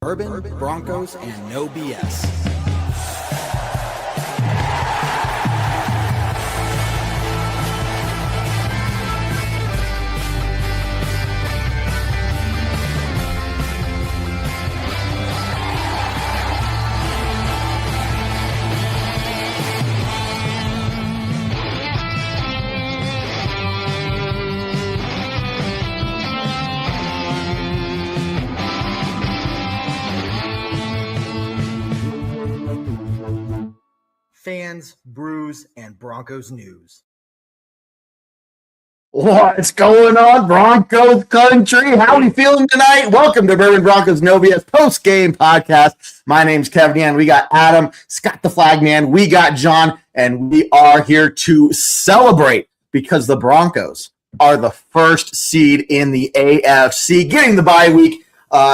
Bourbon, Broncos, and no BS. Fans, brews, and Broncos news. What's going on, Broncos country? How are we feeling tonight? Welcome to Bourbon Broncos No BS Postgame Podcast. My name's Kevin, and we got Adam, Scott the Flag Man, we got John, and we are here to celebrate because the Broncos are the first seed in the AFC, getting the bye week.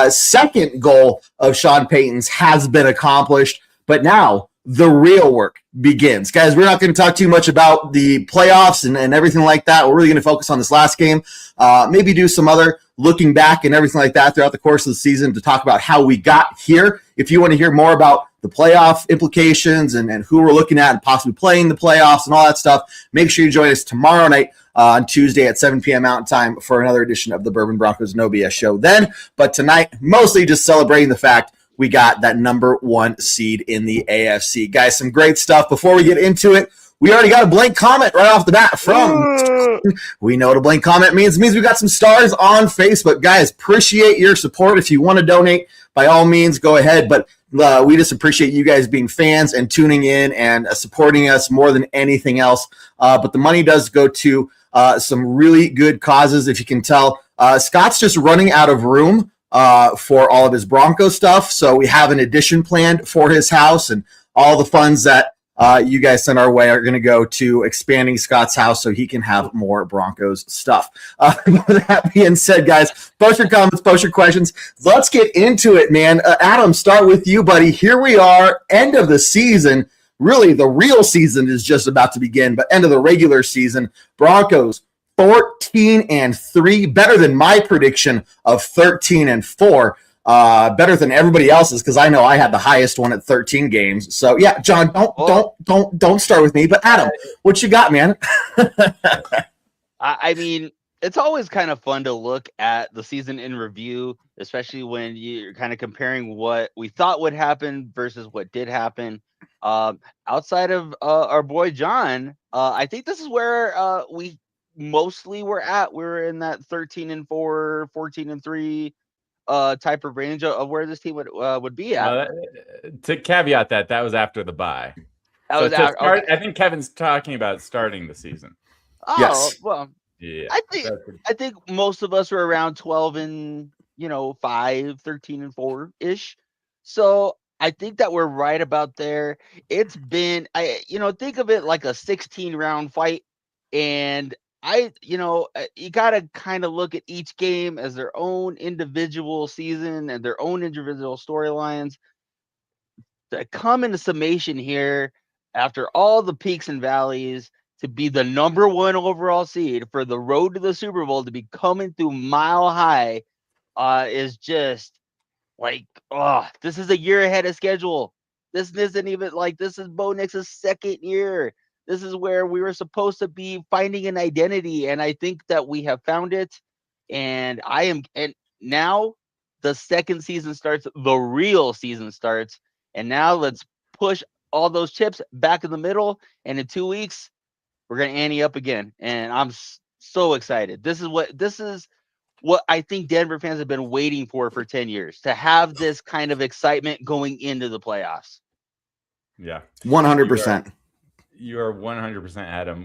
Second goal of Sean Payton's has been accomplished, but now the real work begins. Guys, we're not going to talk too much about the playoffs and everything like that. We're really going to focus on this last game, maybe do some other looking back and everything like that throughout the course of the season to talk about how we got here. If you want to hear more about the playoff implications and who we're looking at and possibly playing the playoffs and all that stuff, make sure you join us tomorrow night on Tuesday at 7 p.m. Mountain Time for another edition of the Bourbon Broncos No BS show then. But tonight, mostly just celebrating the fact we got that number one seed in the AFC. Guys, some great stuff. Before we get into it, we already got a blank comment right off the bat from we know what a blank comment means. It means we got some stars on Facebook. Guys, appreciate your support. If you want to donate, by all means, go ahead. But we just appreciate you guys being fans and tuning in and supporting us more than anything else. But the money does go to some really good causes, if you can tell. Scott's just running out of room for all of his Broncos stuff. So we have an addition planned for his house, and all the funds that you guys send our way are going to go to expanding Scott's house so he can have more Broncos stuff. With that being said, guys, post your comments, post your questions. Let's get into it, man. Adam, start with you, buddy. Here we are, end of the season. Really, the real season is just about to begin, but end of the regular season. Broncos 14-3, better than my prediction of 13-4, better than everybody else's because I know I had the highest one at 13 games. So yeah, John, don't start with me. But Adam, what you got, man? I mean, it's always kind of fun to look at the season in review, especially when you're kind of comparing what we thought would happen versus what did happen. Outside of our boy John, I think this is where we mostly we're at. We're in that 13-4, 14-3 type of range of where this team would be at. To caveat that was after the bye. Okay. I think Kevin's talking about starting the season. Oh, yes. Well, Yeah. I think most of us were around 12-5, 13-4 ish. So I think that we're right about there. It's been, think of it like a 16-round fight, and you got to kind of look at each game as their own individual season and their own individual storylines. To come into summation here after all the peaks and valleys to be the number one overall seed for the road to the Super Bowl to be coming through mile high is just like, this is a year ahead of schedule. This isn't even like, this is Bo Nix's second year. This is where we were supposed to be finding an identity, and I think that we have found it. And now the second season starts, the real season starts, and now let's push all those chips back in the middle. And in 2 weeks, we're gonna ante up again, and I'm so excited. This is what I think Denver fans have been waiting for 10 years, to have this kind of excitement going into the playoffs. Yeah, 100%. You are 100% Adam.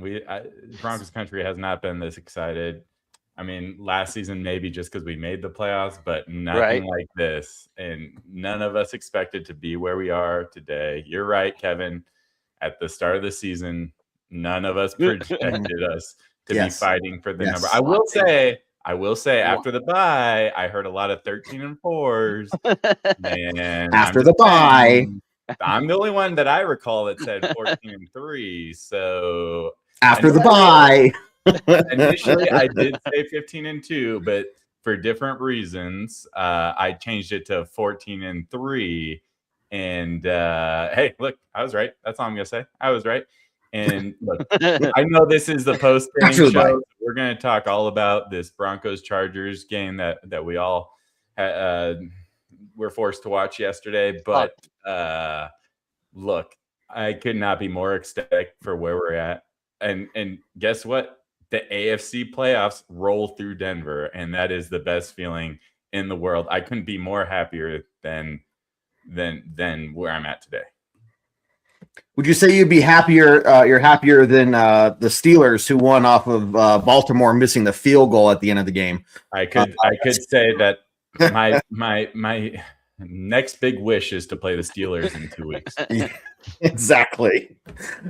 Broncos country has not been this excited. I mean, last season maybe just because we made the playoffs, but nothing like this. And none of us expected to be where we are today. You're right, Kevin. At the start of the season, none of us projected us to be fighting for the number. I will say after the bye, I heard a lot of 13-4s. Man, after the bye. I'm the only one that I recall that said 14-3. So after the bye, initially I did say 15-2, but for different reasons. I changed it to 14-3. And hey, look, I was right. That's all I'm gonna say. I was right. And look, I know this is the post-game show. So we're gonna talk all about this Broncos-Chargers game that we all were forced to watch yesterday. But look, I could not be more ecstatic for where we're at. And guess what? The AFC playoffs roll through Denver, and that is the best feeling in the world. I couldn't be more happier than where I'm at today. Would you say you'd be happier? You're happier than the Steelers, who won off of Baltimore missing the field goal at the end of the game. I could say that my next big wish is to play the Steelers in 2 weeks. Exactly.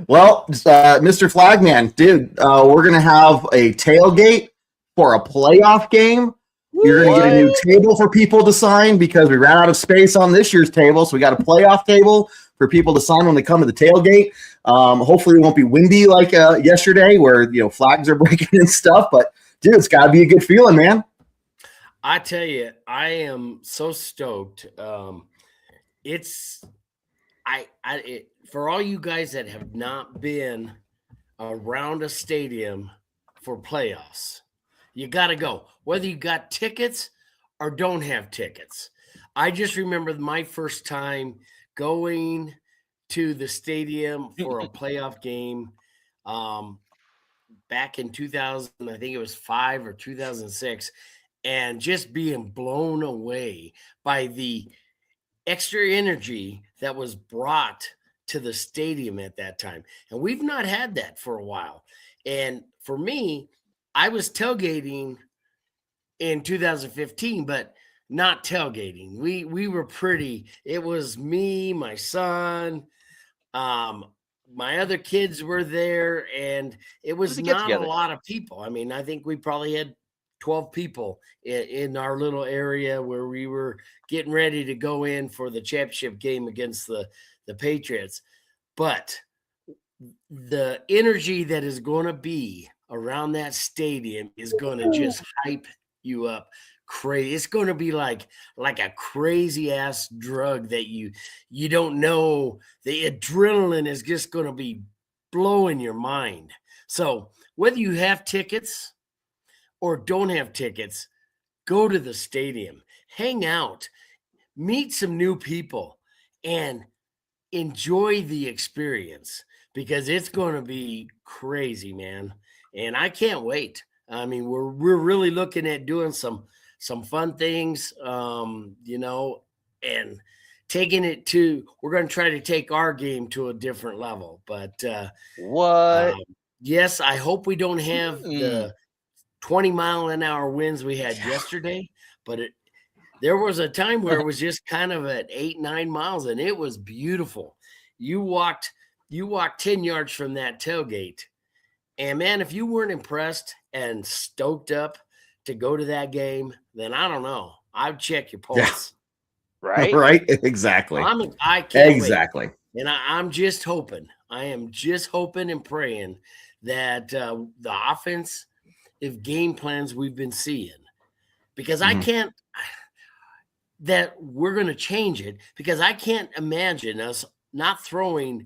Well, Mr. Flagman, dude, we're gonna have a tailgate for a playoff game. You're going to get a new table for people to sign because we ran out of space on this year's table. So we got a playoff table for people to sign when they come to the tailgate. Hopefully it won't be windy like yesterday where, flags are breaking and stuff. But, dude, it's got to be a good feeling, man. I tell you, I am so stoked. For all you guys that have not been around a stadium for playoffs, you got to go, whether you got tickets or don't have tickets. I just remember my first time going to the stadium for a playoff game back in 2000, I think it was 5 or 2006, and just being blown away by the extra energy that was brought to the stadium at that time. And we've not had that for a while. And for me, I was tailgating in 2015, but not tailgating. We were it was me, my son, my other kids were there, and it was not a lot of people. I mean, I think we probably had 12 people in our little area where we were getting ready to go in for the championship game against the Patriots. But the energy that is going to be around that stadium is going to just hype you up crazy. It's going to be like a crazy ass drug that you don't know. The adrenaline is just going to be blowing your mind. So whether you have tickets or don't have tickets, go to the stadium, hang out, meet some new people, and enjoy the experience because it's going to be crazy, man. And I can't wait. I mean, we're really looking at doing some fun things, and taking it we're going to try to take our game to a different level. But yes, I hope we don't have the 20-mile-an-hour winds we had yesterday, but there was a time where it was just kind of at 8-9 miles, and it was beautiful. You walked 10 yards from that tailgate, and man, if you weren't impressed and stoked up to go to that game, then I don't know. I'd check your pulse. Yeah. Right? Right. Exactly. I can't exactly. wait. And I'm just hoping. I am just hoping and praying that the offensive game plans we've been seeing, because I can't, that we're going to change it, because I can't imagine us not throwing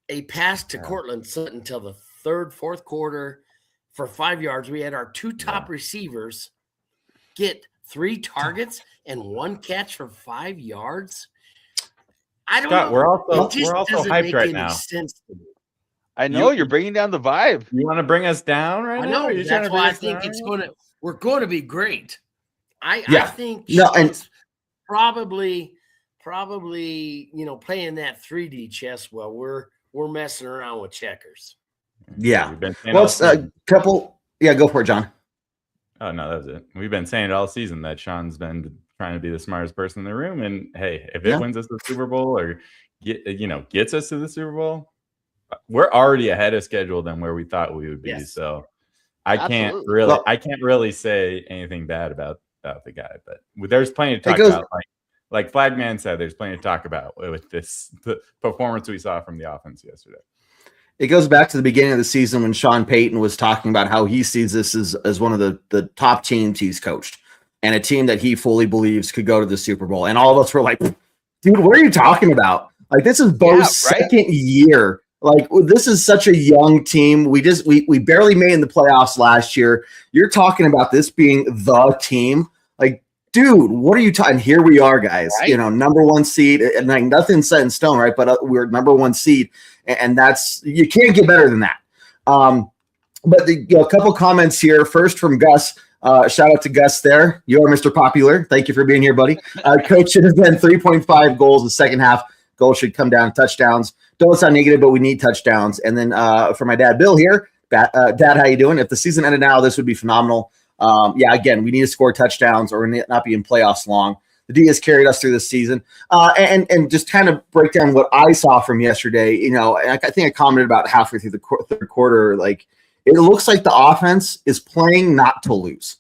a pass to Cortland Sutton until the third, fourth quarter for 5 yards. We had our two top receivers get 3 targets and 1 catch for 5 yards. I don't know. We're also hyped right now. Sense to me. I know you're bringing down the vibe. You want to bring us down right now? I know. That's why I think we're going to be great. I think probably playing that 3D chess while we're messing around with checkers. Yeah. Well, it's a couple. Yeah, go for it, John. Oh, no, that was it. We've been saying it all season that Sean's been trying to be the smartest person in the room. And hey, if it wins us the Super Bowl or gets us to the Super Bowl, we're already ahead of schedule than where we thought we would be. Yes. So I can't really say anything bad about the guy, but there's plenty to talk about. Like Flagman said, there's plenty to talk about with the performance we saw from the offense yesterday. It goes back to the beginning of the season when Sean Payton was talking about how he sees this as one of the top teams he's coached. and a team that he fully believes could go to the Super Bowl. And all of us were like, dude, what are you talking about? Like, this is Bo's second year. Like, this is such a young team. We barely made in the playoffs last year. You're talking about this being the team. Like, dude, what are you talking? Here we are, guys. Right? You know, number one seed, and like nothing's set in stone, right? But we're number one seed, and that's, you can't get better than that. But a couple comments here. First from Gus. Shout out to Gus there. You are Mr. Popular. Thank you for being here, buddy. Coach should have been 3.5 goals in the second half. Goals should come down touchdowns. Don't sound negative, but we need touchdowns. And then for my dad, Bill here. Dad, how you doing? If the season ended now, this would be phenomenal. Again, we need to score touchdowns or not be in playoffs long. The D has carried us through this season. And just kind of break down what I saw from yesterday. You know, I think I commented about halfway through the third quarter, like, it looks like the offense is playing not to lose,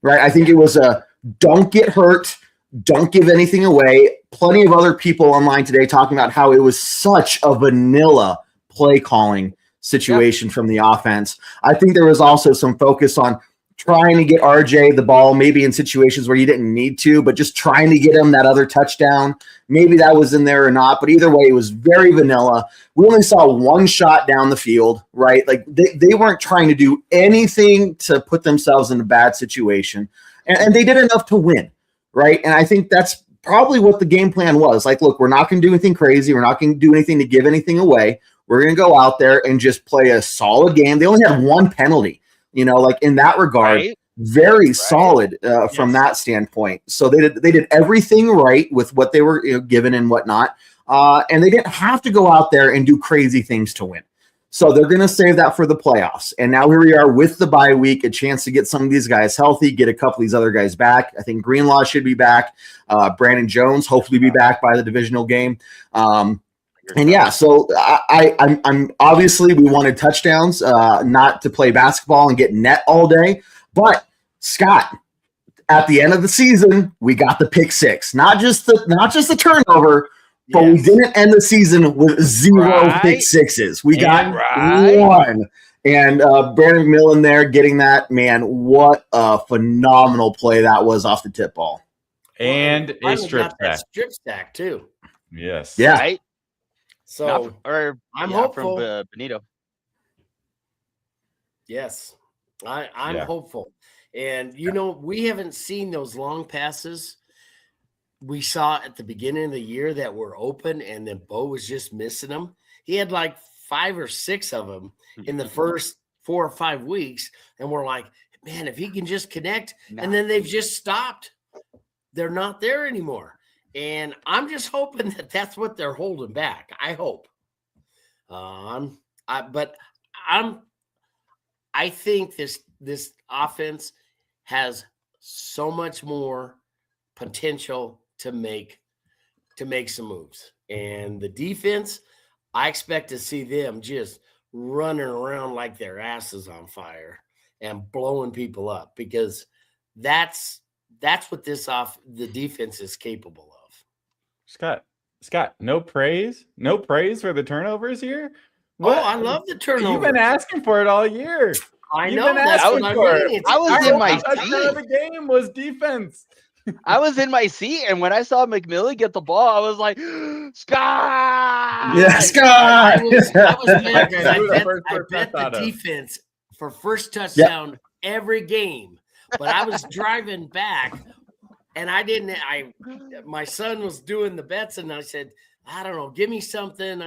right? I think it was a don't get hurt, don't give anything away. Plenty of other people online today talking about how it was such a vanilla play calling situation from the offense. I think there was also some focus on trying to get RJ the ball, maybe in situations where you didn't need to, but just trying to get him that other touchdown. Maybe that was in there or not, but either way, it was very vanilla. We only saw one shot down the field, right? Like they weren't trying to do anything to put themselves in a bad situation, and they did enough to win, right? And I think that's probably what the game plan was. Like, look, we're not going to do anything crazy. We're not going to do anything to give anything away. We're going to go out there and just play a solid game. They only had one penalty. You know, like in that regard, very solid from that standpoint. So they did everything right with what they were given and whatnot, and they didn't have to go out there and do crazy things to win. So they're going to save that for the playoffs. And now here we are with the bye week, a chance to get some of these guys healthy, get a couple of these other guys back. I think Greenlaw should be back. Brandon Jones hopefully be back by the divisional game. And yeah, so I'm obviously we wanted touchdowns, not to play basketball and get net all day. But Scott, at the end of the season, we got the pick six, not just the turnover, but we didn't end the season with zero pick sixes. We got one. And Brandon McMillan there getting that, man, what a phenomenal play that was off the tip ball. And a strip sack. Strip sack too. Yes. Yeah. Right? So I'm hopeful. From Benito. Yes, I'm hopeful. And, we haven't seen those long passes we saw at the beginning of the year that were open, and then Bo was just missing them. He had like 5 or 6 of them in the first 4 or 5 weeks. And we're like, man, if he can just connect, and then they've just stopped. They're not there anymore. And I'm just hoping that that's what they're holding back. I hope. I think this offense has so much more potential to make some moves. And the defense, I expect to see them just running around like their asses on fire and blowing people up, because that's what the defense is capable of. Scott, no praise for the turnovers here. What? Oh, I love the turnovers. You've been asking for it all year. I know. That's what I mean. I was in my seat. The game was defense. I was in my seat, and when I saw McMillan get the ball, I was like, Scott! Yeah, Scott! I was mad because I bet the defense for first touchdown every game. But I was driving back, and my son was doing the bets, and I said, I don't know, give me something.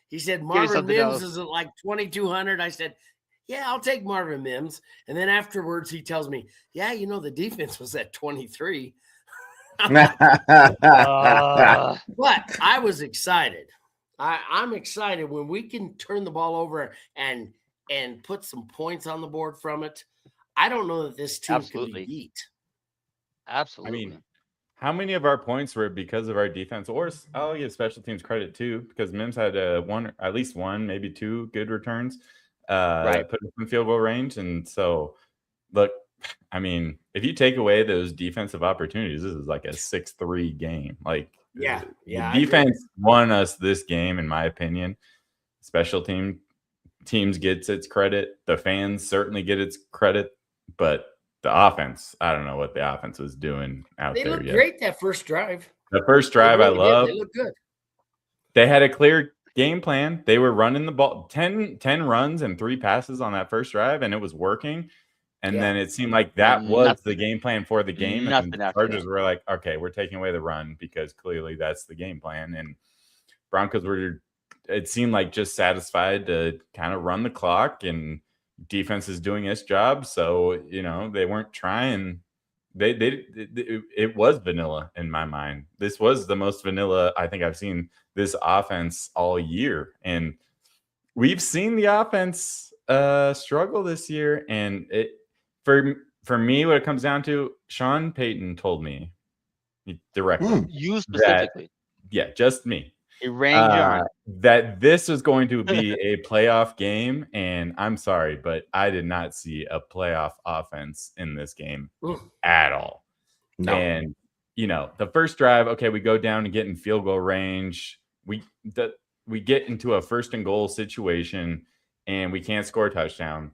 He said, Marvin Mims is at like 2,200. I said, yeah, I'll take Marvin Mims. And then afterwards, he tells me, yeah, the defense was at 23. But I was excited. I'm excited when we can turn the ball over and put some points on the board from it. I don't know that this team can be beat. Absolutely. I mean, how many of our points were because of our defense? Or I'll give special teams credit too, because Mims had at least one, maybe 2 good returns. Put in field goal range. And so, look, I mean, if you take away those defensive opportunities, this is like a 6-3 game. Like, the defense won us this game, in my opinion. Special teams gets its credit. The fans certainly get its credit. But the offense, I don't know what the offense was doing out They there looked yet. great that first drive. The first They drive I really did. love. They looked good. They had a clear game plan. They were running the ball 10 runs and 3 passes on that first drive, and it was working. And then it seemed like that was the game plan for the game. And the Chargers were like, okay, we're taking away the run because clearly that's the game plan. And Broncos were, it seemed like, just satisfied to kind of run the clock, and defense is doing its job. So, they weren't trying. It was vanilla in my mind. This was the most vanilla I think I've seen this offense all year. And we've seen the offense struggle this year. And for me, what it comes down to, Sean Payton told me directly. You specifically. Just me. It rang John. That this was going to be a playoff game. And I'm sorry, but I did not see a playoff offense in this game at all. No. And, the first drive, okay, we go down and get in field goal range. We get into a 1st and goal situation, and we can't score a touchdown.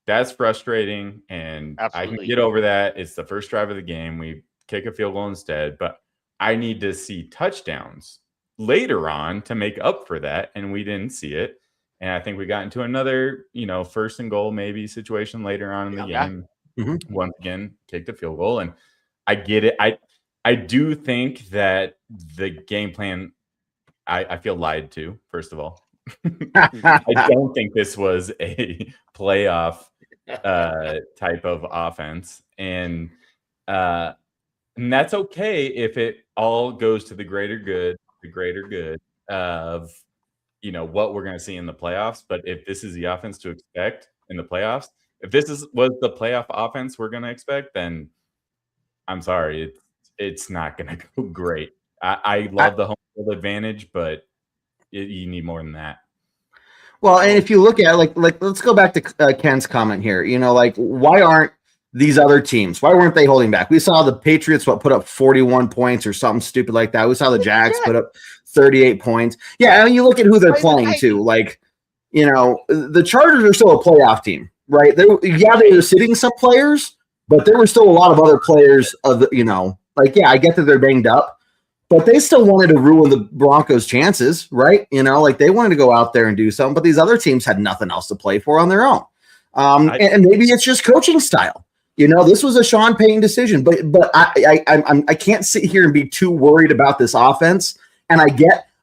That's frustrating, and Absolutely. I can get over that. It's the first drive of the game. We kick a field goal instead, but I need to see touchdowns later on to make up for that, and we didn't see it. And I think we got into another, 1st and goal maybe situation later on in the game. Mm-hmm. Once again, kick the field goal, and I get it. I do think that the game plan, I feel lied to, first of all. I don't think this was a playoff type of offense, and that's okay if it all goes to the greater good of what we're going to see in the playoffs. But if this is the offense to expect in the playoffs, if this was the playoff offense we're going to expect, then I'm sorry, it's not going to go great. I love the home field advantage, but you need more than that. Well, and if you look at let's go back to Ken's comment here. Why aren't these other teams? Why weren't they holding back? We saw the Patriots put up 41 points or something stupid like that. We saw the Jags put up 38 points. Yeah, I mean, you look at who they're playing too. The Chargers are still a playoff team, right? They were sitting some players, but there were still a lot of other players I get that they're banged up, but they still wanted to ruin the Broncos' chances, right? They wanted to go out there and do something, but these other teams had nothing else to play for on their own. And maybe it's just coaching style. This was a Sean Payton decision, but I can't sit here and be too worried about this offense. And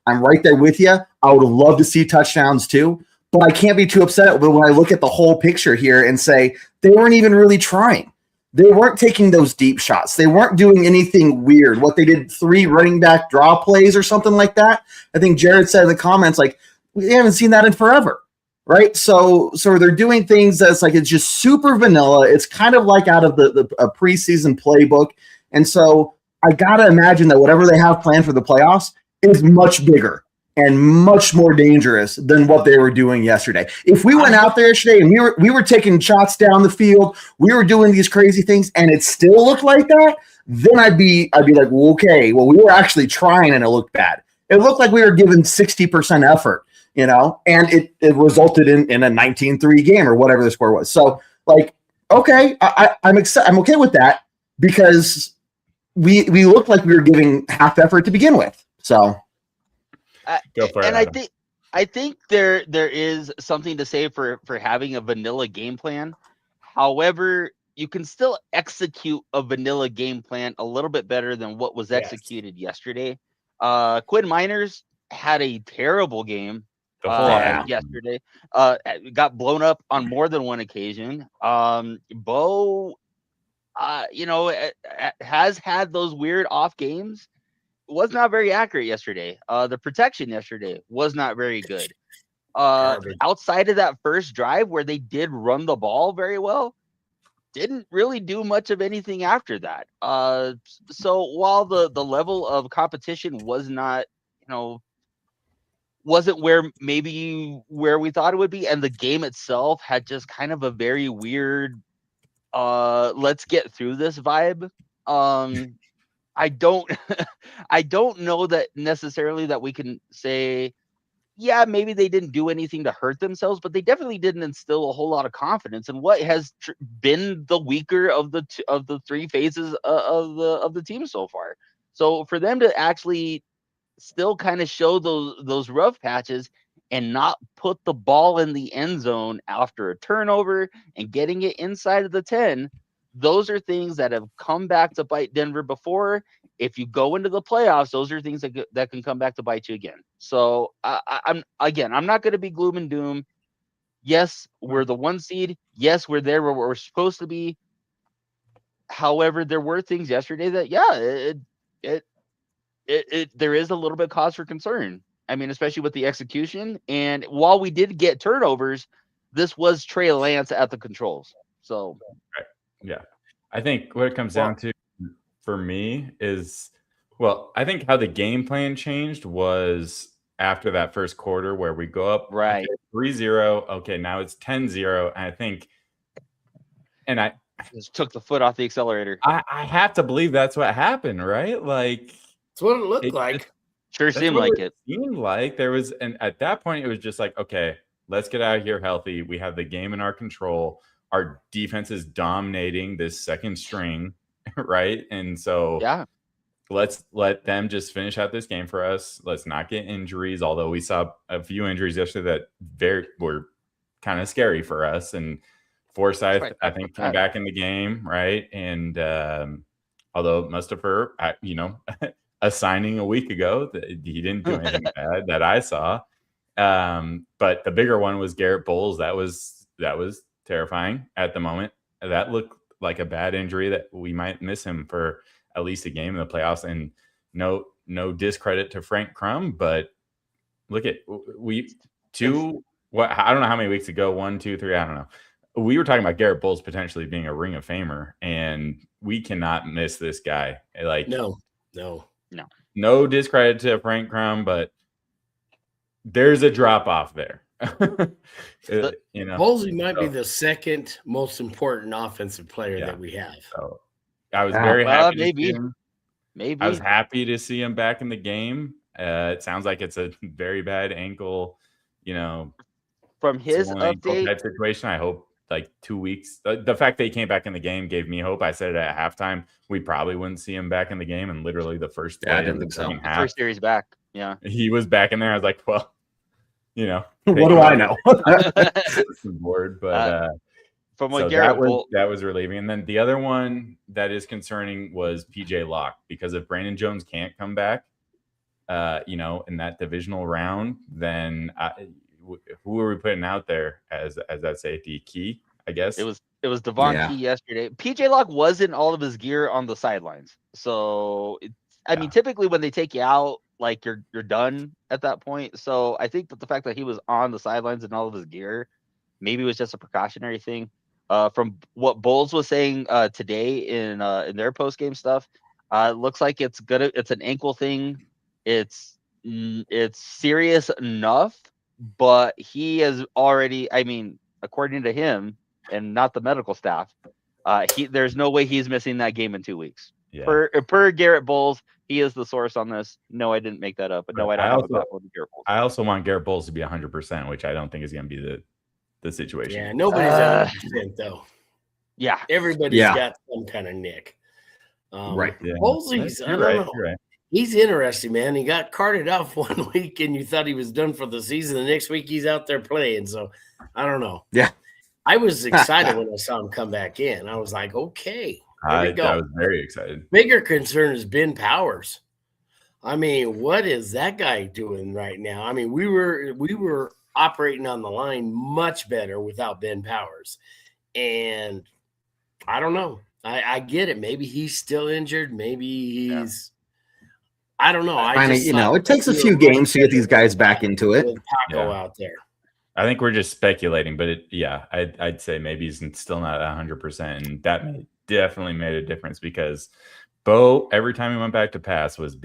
I'm right there with you. I would love to see touchdowns too, but I can't be too upset when I look at the whole picture here and say they weren't even really trying. They weren't taking those deep shots. They weren't doing anything weird. What they did, 3 running back draw plays or something like that. I think Jared said in the comments, we haven't seen that in forever, right? So they're doing things that's it's just super vanilla. It's kind of like out of the preseason playbook. And so I got to imagine that whatever they have planned for the playoffs is much bigger and much more dangerous than what they were doing yesterday. If we went out there yesterday and we were taking shots down the field, we were doing these crazy things, and it still looked like that, then I'd be like, well, okay, well, we were actually trying and it looked bad. It looked like we were giving 60% effort, and it resulted in a 19-3 game or whatever the score was. So, okay, I'm okay with that because we looked like we were giving half effort to begin with. So. Go for it, Adam. I think there is something to say for having a vanilla game plan. However, you can still execute a vanilla game plan a little bit better than what was executed yesterday. Quinn Miners had a terrible game yesterday. Got blown up on more than one occasion. Bo, has had those weird off games. Was not very accurate yesterday. The protection yesterday was not very good. Outside of that first drive where they did run the ball very well, didn't really do much of anything after that. So while the level of competition was not, wasn't where we thought it would be, and the game itself had just kind of a very weird let's get through this vibe. I don't know that necessarily that we can say yeah, maybe they didn't do anything to hurt themselves, but they definitely didn't instill a whole lot of confidence in what has been the weaker of the three phases of the team so far. So for them to actually still kind of show those rough patches and not put the ball in the end zone after a turnover and getting it inside of the 10, those are things that have come back to bite Denver before. If you go into the playoffs, those are things that can come back to bite you again. So I'm not going to be gloom and doom. Yes, we're the 1 seed. Yes, we're there where we're supposed to be. However, there were things yesterday that there is a little bit of cause for concern. I mean, especially with the execution. And while we did get turnovers, this was Trey Lance at the controls. So, right. Yeah, I think what it comes down to for me is, well, I think how the game plan changed was after that first quarter where we go up right, okay, 3-0. Okay, now it's 10-0. And I think, and I just took the foot off the accelerator. I have to believe that's what happened, right? Like, it's what it looked like. Sure seemed like it. Seemed like there was, and at that point it was just like, okay, let's get out of here healthy. We have the game in our control. Our defense is dominating this second string, right? And so yeah, let's let them just finish out this game for us. Let's not get injuries, although we saw a few injuries yesterday that were kind of scary for us. And Forsyth, right. I think, came back in the game, right? And although Mustafa, a signing a week ago, he didn't do anything bad that I saw. But the bigger one was Garrett Bowles. That was terrifying at the moment. That looked like a bad injury that we might miss him for at least a game in the playoffs. And no discredit to Frank Crum, but look at I don't know how many weeks ago, 1, 2, 3, I don't know. We were talking about Garrett Bowles potentially being a Ring of Famer, and we cannot miss this guy. Like no discredit to Frank Crum, but there's a drop off there. Bowlesy might be the second most important offensive player that we have. So I was very happy. Maybe I was happy to see him back in the game. It sounds like it's a very bad ankle, from his update type situation. I hope like 2 weeks. The fact that he came back in the game gave me hope. I said it at halftime. We probably wouldn't see him back in the game, and literally the first play in the second half, first series back. Yeah, he was back in there. I was like, well, what do I know? Board, but from what Garrett that was relieving. And then the other one that is concerning was PJ Locke, because if Brandon Jones can't come back, in that divisional round, then who are we putting out there as that safety? Key, I guess. It was Devon Key yesterday. PJ Locke was in all of his gear on the sidelines. So typically when they take you out, like you're done at that point. So I think that the fact that he was on the sidelines in all of his gear, maybe it was just a precautionary thing. From what Bowles was saying today in their post game stuff, it looks like it's an ankle thing. It's serious enough, but he is already, according to him and not the medical staff, there's no way he's missing that game in 2 weeks. Yeah. Per Garrett Bowles, he is the source on this. No, I didn't make that up. But no, I don't have a battle with Garrett Bowles. I also want Garrett Bowles to be 100%, which I don't think is going to be the situation. Yeah, nobody's 100% though. Yeah, everybody's got some kind of nick. Right. Yeah. Bowles, I don't know. Right. He's interesting, man. He got carted off 1 week, and you thought he was done for the season. The next week, he's out there playing. So I don't know. Yeah, I was excited when I saw him come back in. I was like, okay. I was very excited. Bigger concern is Ben Powers. What is that guy doing right now? We were operating on the line much better without Ben Powers. And I don't know. I get it. Maybe he's still injured. Maybe he's I don't know. It takes a few games to get these guys back into it. Paco out there. I think we're just speculating, but I'd say maybe he's still not 100%, and that definitely made a difference because Bo, every time he went back to pass, was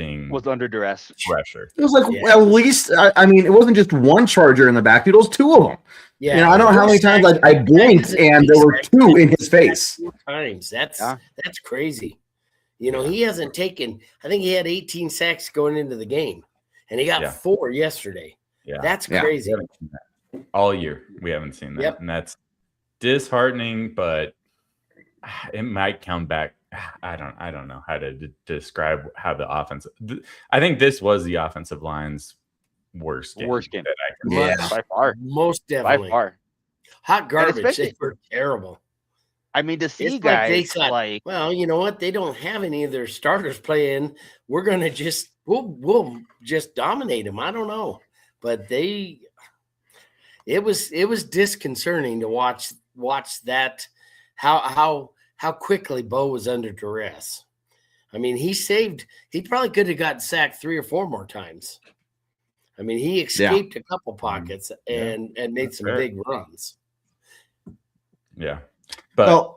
under duress. Pressure. It was like at least, it wasn't just one Charger in the backfield; it was two of them. Yeah, I don't know how many times I blinked and there were two in his face. Times that's crazy. He hasn't taken. I think he had 18 sacks going into the game, and he got 4 yesterday. Yeah. That's Yeah. crazy. All year we haven't seen that. Yep. And that's disheartening, but it might come back. I don't know how to describe how the offense. I think this was the offensive line's worst game. Worst game. That I can Yeah. By far. Most definitely. By far. Hot garbage. especially They were terrible. I mean, to see It's like they guys thought, like well, you know what? They don't have any of their starters playing. We're gonna just we'll just dominate them. I don't know, but it was disconcerting to watch that how quickly Bo was under duress. I mean, he probably could have gotten sacked 3 or 4 more times. I mean, he escaped a couple pockets and made some big runs. Yeah. But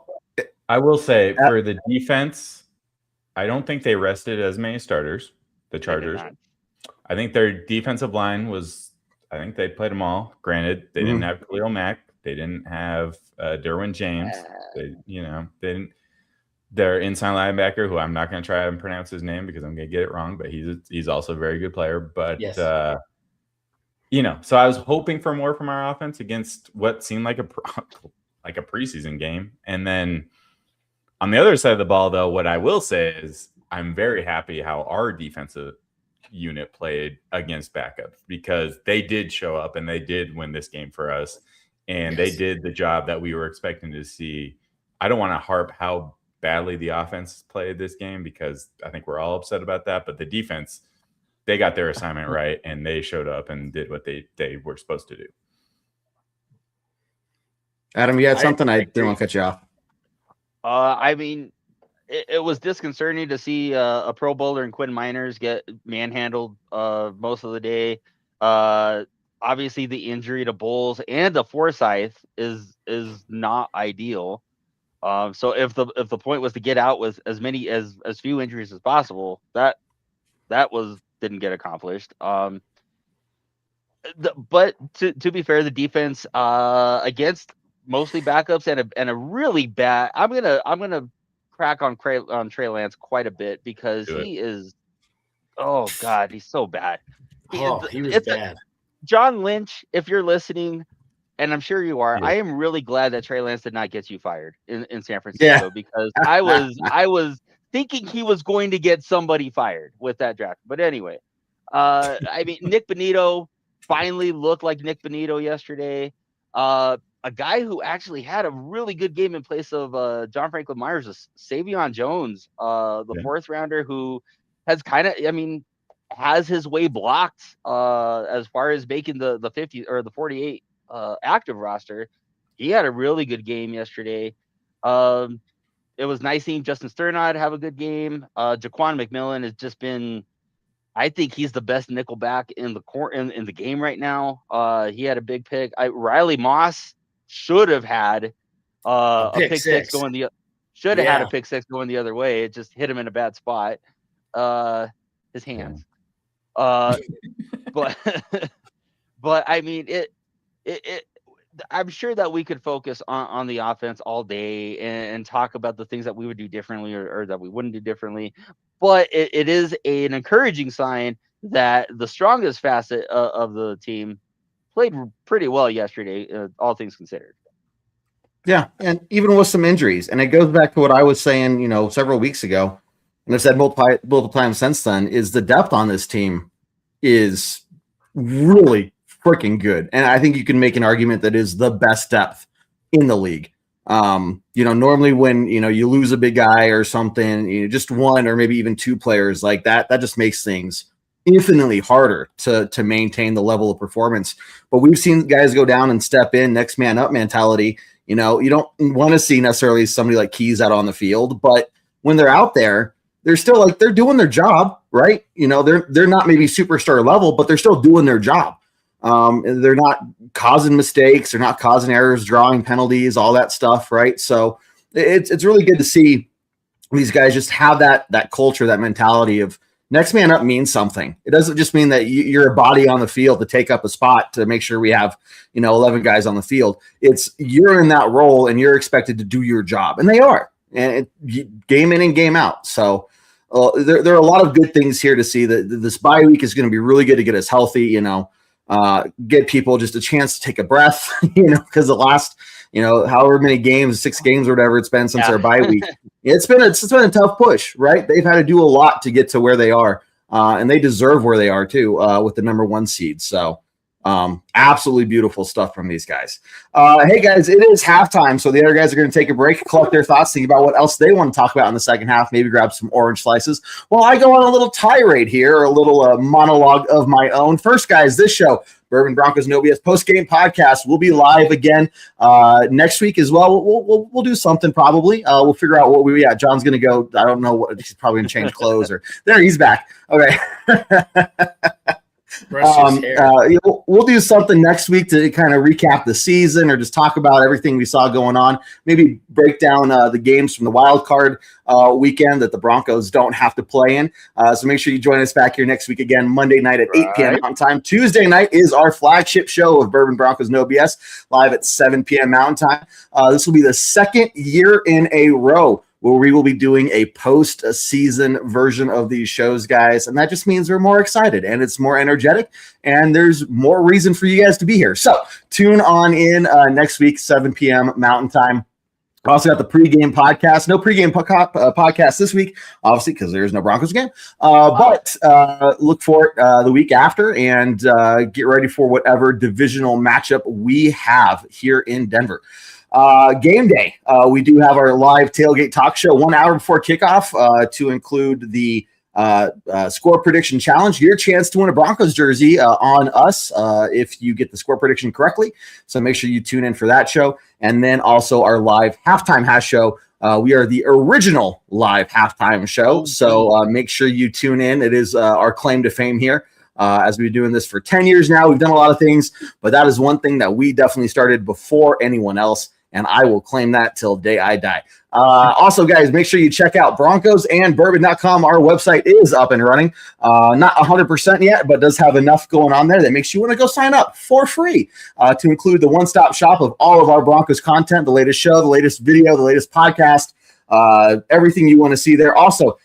I will say for the defense, I don't think they rested as many starters, the Chargers. I think their defensive line I think they played them all. Granted, they didn't have Khalil Mack. They didn't have Derwin James. They didn't. Their inside linebacker, who I'm not going to try and pronounce his name because I'm going to get it wrong, but he's also a very good player. But Yes. so I was hoping for more from our offense against what seemed like a preseason game. And then on the other side of the ball, though, what I will say is I'm very happy how our defensive unit played against backups, because they did show up and they did win this game for us. And they did the job that we were expecting to see. I don't want to harp how badly the offense played this game, because I think we're all upset about that. But the defense, they got their assignment right, and they showed up and did what they were supposed to do. Adam, you had something? I didn't want to cut you off. I mean, it was disconcerting to see a Pro Bowler and Quinn Miners get manhandled most of the day. Obviously, the injury to Bowles and to Forsyth is not ideal. So if the point was to get out with as few injuries as possible, that didn't get accomplished. But to be fair, the defense against mostly backups and a really bad. I'm gonna crack on Trey Lance quite a bit, because he is. Oh God, he's so bad. He was bad. John Lynch, if you're listening, and I'm sure you are, I am really glad that Trey Lance did not get you fired in San Francisco, because I was thinking he was going to get somebody fired with that draft. But anyway, I mean, Nick Bonito finally looked like Nick Bonito yesterday. A guy who actually had a really good game in place of John Franklin Myers is Savion Jones, the 4th rounder, who has has his way blocked as far as making the 50 or the 48 active roster. He had a really good game yesterday. It was nice seeing Justin Sternod have a good game. Jaquan McMillan has just been, I think he's the best nickelback in the court in the game right now. He had a big pick. Riley Moss should have had a pick six going the had a pick six going the other way. It just hit him in a bad spot. His hands. But I mean it I'm sure that we could focus on the offense all day and talk about the things that we would do differently or that we wouldn't do differently. But it is an encouraging sign that the strongest facet of the team played pretty well yesterday, all things considered. Yeah, and even with some injuries. And it goes back to what I was saying, several weeks ago, and I've said multiple times since then, is the depth on this team is really freaking good. And I think you can make an argument that is the best depth in the league. Normally when, you lose a big guy or something, just one or maybe even 2 players like that just makes things infinitely harder to maintain the level of performance. But we've seen guys go down and step in, next man up mentality. You don't want to see necessarily somebody like Keys out on the field, but when they're out there, they're still they're doing their job, right? They're not maybe superstar level, but they're still doing their job. They're not causing mistakes. They're not causing errors, drawing penalties, all that stuff, right? So it's really good to see these guys just have that culture, that mentality of next man up means something. It doesn't just mean that you're a body on the field to take up a spot to make sure we have 11 guys on the field. It's you're in that role and you're expected to do your job, and they are, and game in and game out. So there are a lot of good things here to see. That this bye week is going to be really good to get us healthy. get people just a chance to take a breath, because the last, however many games, 6 games or whatever it's been since our bye week, it's been a tough push, right? They've had to do a lot to get to where they are, and they deserve where they are too, with the number 1 seed. So absolutely beautiful stuff from these guys. Hey guys, it is halftime, so the other guys are going to take a break, collect their thoughts, think about what else they want to talk about in the second half, maybe grab some orange slices while I go on a little tirade here, a little monologue of my own. First, guys, this show, Bourbon Broncos No BS Postgame Podcast, will be live again next week as well. We'll do something probably. We'll figure out what we got. John's going to go. I don't know what. He's probably going to change clothes or there. He's back. Okay. We'll do something next week to kind of recap the season or just talk about everything we saw going on. Maybe break down the games from the wild card weekend that the Broncos don't have to play in. So make sure you join us back here next week again, Monday night at 8 p.m. Mountain Time. Tuesday night is our flagship show of Bourbon Broncos No BS, live at 7 p.m. Mountain Time. This will be the second year in a row where we will be doing a post-season version of these shows, guys. And that just means we're more excited and it's more energetic and there's more reason for you guys to be here. So tune on in next week, 7 p.m. Mountain Time. Also got the pregame podcast. No pregame podcast this week, obviously, because there's no Broncos game. But look for it the week after and get ready for whatever divisional matchup we have here in Denver. Game day. We do have our live tailgate talk show 1 hour before kickoff to include the score prediction challenge. Your chance to win a Broncos jersey on us if you get the score prediction correctly. So make sure you tune in for that show. And then also our live halftime hash show. We are the original live halftime show. So make sure you tune in. It is our claim to fame here. As we've been doing this for 10 years now, we've done a lot of things, but that is one thing that we definitely started before anyone else. And I will claim that till the day I die. Also, guys, make sure you check out broncosandbourbon.com. Our website is up and running. Not 100% yet, but does have enough going on there that makes you want to go sign up for free to include the one-stop shop of all of our Broncos content, the latest show, the latest video, the latest podcast, everything you want to see there. Also,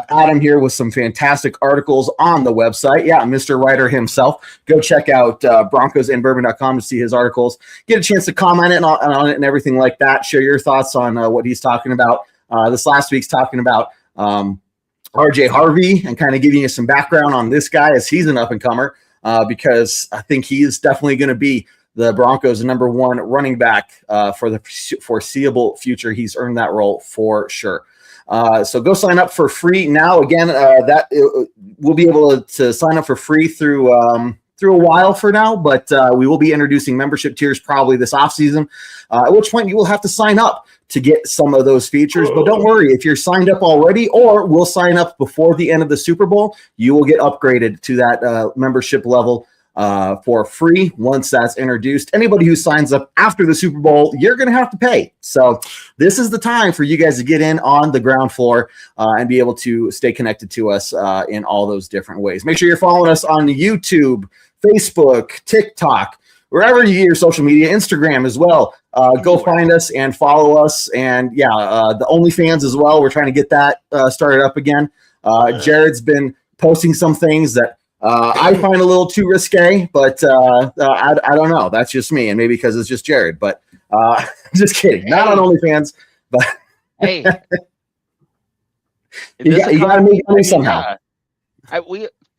Adam here with some fantastic articles on the website. Yeah, Mr. Writer himself. Go check out broncosandbourbon.com to see his articles. Get a chance to comment on it and everything like that. Share your thoughts on what he's talking about. This last week's talking about RJ Harvey and kind of giving you some background on this guy as he's an up-and-comer because I think he's definitely going to be the Broncos' number 1 running back for the foreseeable future. He's earned that role for sure. So go sign up for free now. Again, we'll be able to sign up for free through a while for now, but we will be introducing membership tiers probably this offseason, at which point you will have to sign up to get some of those features. But don't worry, if you're signed up already or will sign up before the end of the Super Bowl, you will get upgraded to that membership level for free once that's introduced. Anybody who signs up after the Super Bowl, you're going to have to pay. So this is the time for you guys to get in on the ground floor and be able to stay connected to us in all those different ways. Make sure you're following us on YouTube, Facebook, TikTok, wherever you get your social media, Instagram as well. Go find us and follow us. And the OnlyFans as well. We're trying to get that started up again. Jared's been posting some things that I find a little too risque, but I don't know. That's just me, and maybe because it's just Jared. But just kidding. Not on OnlyFans, but hey, you got to make money somehow.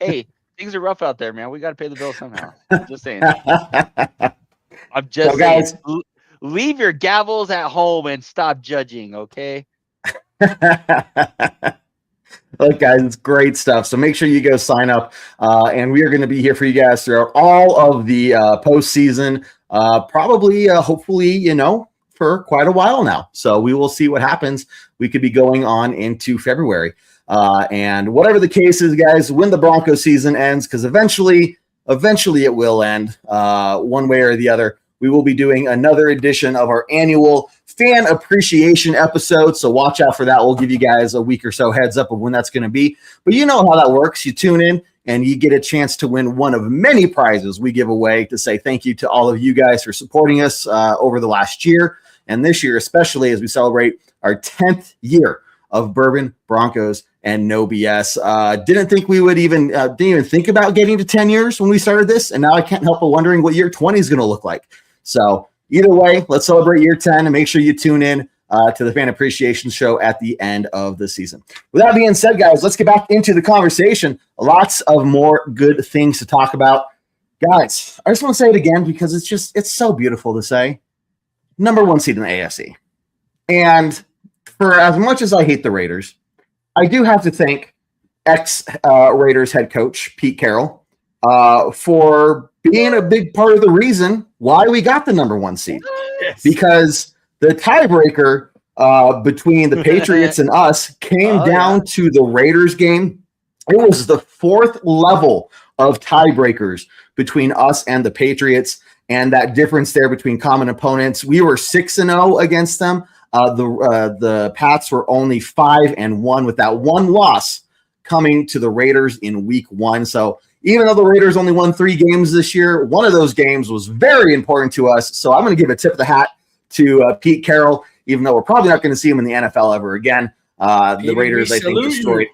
Hey, things are rough out there, man. We got to pay the bill somehow. I'm just saying. I'm just saying. Guys, leave your gavels at home and stop judging, okay? Look, guys, it's great stuff. So make sure you go sign up. And we are going to be here for you guys throughout all of the postseason, probably, hopefully, for quite a while now. So we will see what happens. We could be going on into February. And whatever the case is, guys, when the Broncos season ends, because eventually it will end one way or the other. We will be doing another edition of our annual fan appreciation episode. So watch out for that. We'll give you guys a week or so heads up of when that's going to be. But you know how that works. You tune in and you get a chance to win one of many prizes we give away to say thank you to all of you guys for supporting us over the last year. And this year, especially as we celebrate our 10th year of Bourbon, Broncos, and No BS. Didn't think we would didn't even think about getting to 10 years when we started this, and now I can't help but wondering what year 20 is going to look like. So either way, let's celebrate year 10 and make sure you tune in to the Fan Appreciation Show at the end of the season. With that being said, guys, let's get back into the conversation. Lots of more good things to talk about. Guys, I just want to say it again because it's so beautiful to say. Number 1 seed in the AFC. And for as much as I hate the Raiders, I do have to thank ex-Raiders head coach Pete Carroll for being a big part of the reason why we got the number 1 seed. Yes. Because the tiebreaker between the Patriots and us came down to the Raiders game. It was the 4th level of tiebreakers between us and the Patriots, and that difference there between common opponents. We were 6-0 against them. The Pats were only 5-1 with that one loss coming to the Raiders in week 1. So even though the Raiders only won 3 games this year, one of those games was very important to us. So I'm going to give a tip of the hat to Pete Carroll, even though we're probably not going to see him in the NFL ever again. The Raiders, I think, destroyed.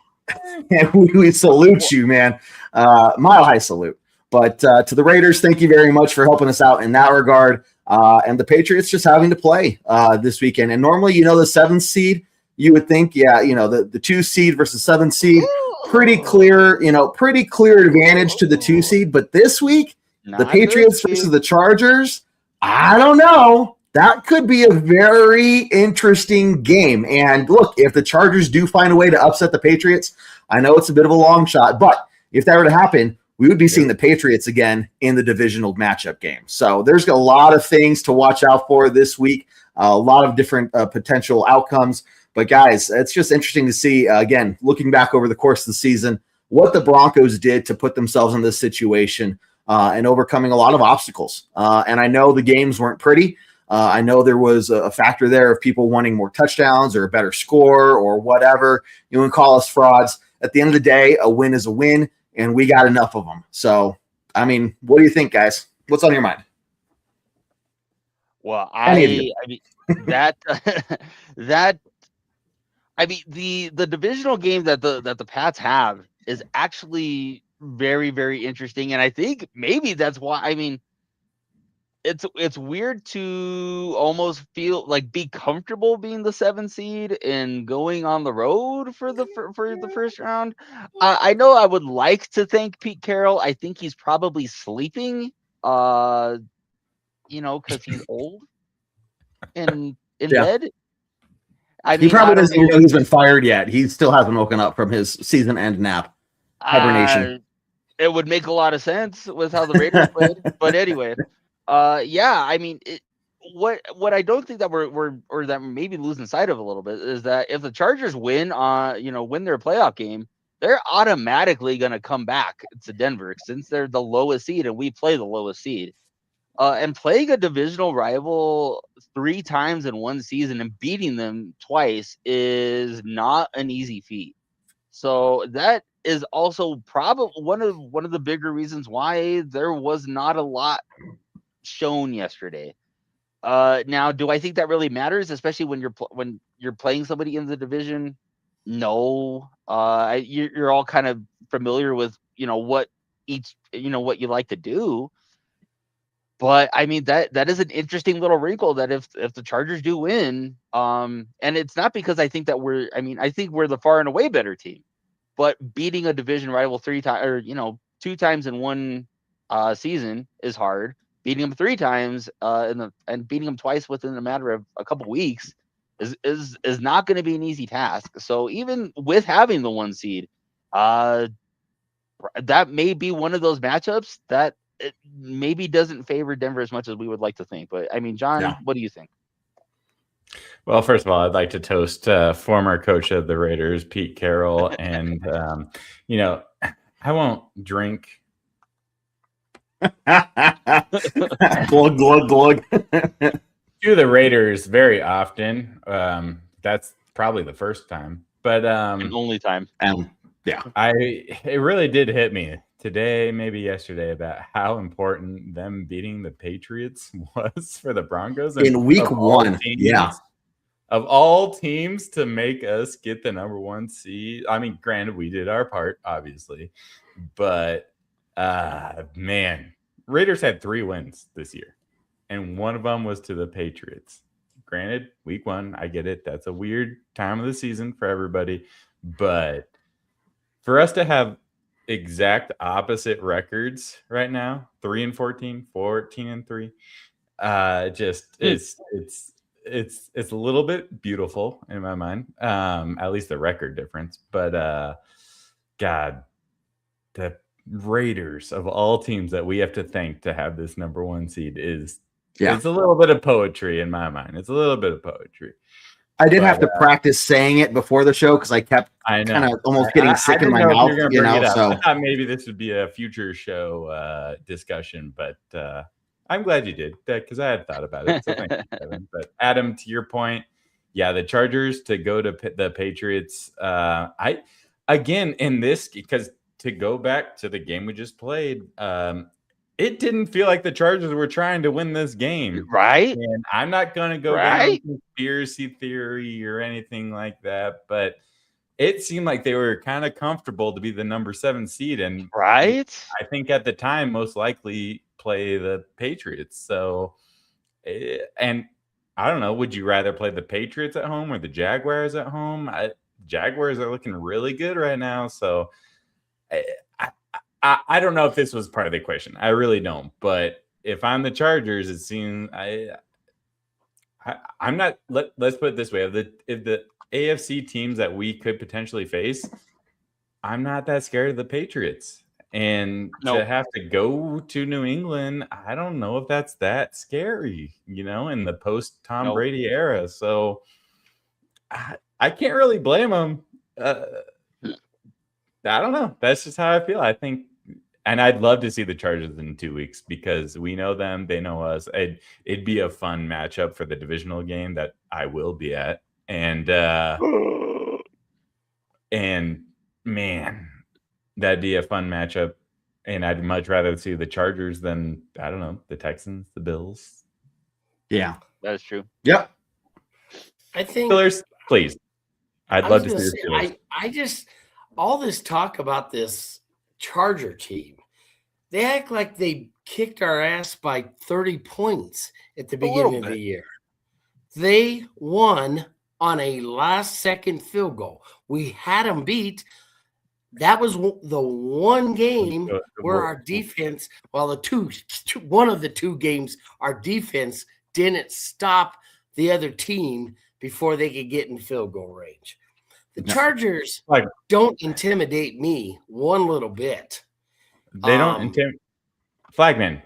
And we salute you, man. Mile high salute. But to the Raiders, thank you very much for helping us out in that regard. And the Patriots just having to play this weekend. And normally, the 7th seed, you would think, the 2 seed versus 7th seed, pretty clear advantage to the 2 seed. But this week, the Patriots versus the Chargers, I don't know. That could be a very interesting game. And look, if the Chargers do find a way to upset the Patriots, I know it's a bit of a long shot, but if that were to happen, we would be seeing the Patriots again in the divisional matchup game. So there's a lot of things to watch out for this week, a lot of different potential outcomes. But guys, it's just interesting to see, again, looking back over the course of the season, what the Broncos did to put themselves in this situation and overcoming a lot of obstacles. And I know the games weren't pretty. I know there was a factor there of people wanting more touchdowns or a better score or whatever. You can call us frauds. At the end of the day, a win is a win, and we got enough of them. So, I mean, what do you think, guys? What's on your mind? Well, the divisional game that the Pats have is actually very, very interesting, and I think maybe that's why. I mean, it's weird to almost feel like be comfortable being the 7th seed and going on the road for the first round. I know I would like to thank Pete Carroll. I think he's probably sleeping, because he's old and in bed. He probably doesn't even know he's been fired yet. He still hasn't woken up from his season end nap. Hibernation. It would make a lot of sense with how the Raiders played, but anyway. I mean, what I don't think that we're that maybe losing sight of a little bit is that if the Chargers win their playoff game, they're automatically going to come back to Denver since they're the lowest seed and we play the lowest seed. And playing a divisional rival 3 times in one season and beating them twice is not an easy feat. So that is also probably one of the bigger reasons why there was not a lot shown yesterday. Now, do I think that really matters, especially when you're playing somebody in the division? No. You're all kind of familiar with what you like to do. But I mean that is an interesting little wrinkle that if the Chargers do win, and it's not because I think that I think we're the far and away better team, but beating a division rival 3 times or 2 times in one season is hard. Beating them 3 times and beating them twice within a matter of a couple weeks is not going to be an easy task. So even with having the 1 seed, that may be one of those matchups that it maybe doesn't favor Denver as much as we would like to think. But I mean, John, what do you think? Well, first of all, I'd like to toast former coach of the Raiders, Pete Carroll, and I won't drink. Glug, glug, glug. To the Raiders very often. That's probably the first time, but and only time. It really did hit me today, maybe yesterday, about how important them beating the Patriots was for the Broncos in week 1. of all teams to make us get the number 1 seed. I mean, granted, we did our part, obviously, but man, Raiders had 3 wins this year, and one of them was to the Patriots. Granted, week 1, I get it. That's a weird time of the season for everybody, but for us to have exact opposite records right now, 3-14, 14-3, just it's a little bit beautiful in my mind, at least the record difference. But God, the Raiders of all teams that we have to thank to have this number 1 seed it's a little bit of poetry in my mind. It's a little bit of poetry. I did have to practice saying it before the show because I kept kind of almost getting sick in my mouth. So I thought maybe this would be a future show discussion, but I'm glad you did that because I had thought about it. So thank you, Kevin. But Adam, to your point, yeah, the Chargers to go to the Patriots. Because to go back to the game we just played, it didn't feel like the Chargers were trying to win this game. Right. And I'm not going to go down conspiracy theory or anything like that, but it seemed like they were kind of comfortable to be the number 7 seed. And I think at the time, most likely play the Patriots. So, and I don't know, would you rather play the Patriots at home or the Jaguars at home? Jaguars are looking really good right now. So I don't know if this was part of the equation. I really don't. But if I'm the Chargers, it seems I'm not. Let's put it this way: if the AFC teams that we could potentially face, I'm not that scared of the Patriots. And to have to go to New England, I don't know if that's that scary, in the post Tom Brady era. So I can't really blame them. I don't know. That's just how I feel. I think. And I'd love to see the Chargers in 2 weeks because we know them, they know us. It'd be a fun matchup for the divisional game that I will be at. And man, that'd be a fun matchup. And I'd much rather see the Chargers than, I don't know, the Texans, the Bills. Yeah. That is true. Yep. I think Steelers, please. I'd love to see the Steelers. I just all this talk about this Charger team, they act like they kicked our ass by 30 points at the beginning of the year. They won on a last-second field goal. We had them beat. That was the one game where our defense, one of the 2 games, our defense didn't stop the other team before they could get in field goal range. The Chargers don't intimidate me one little bit. They don't intimidate. Flagman,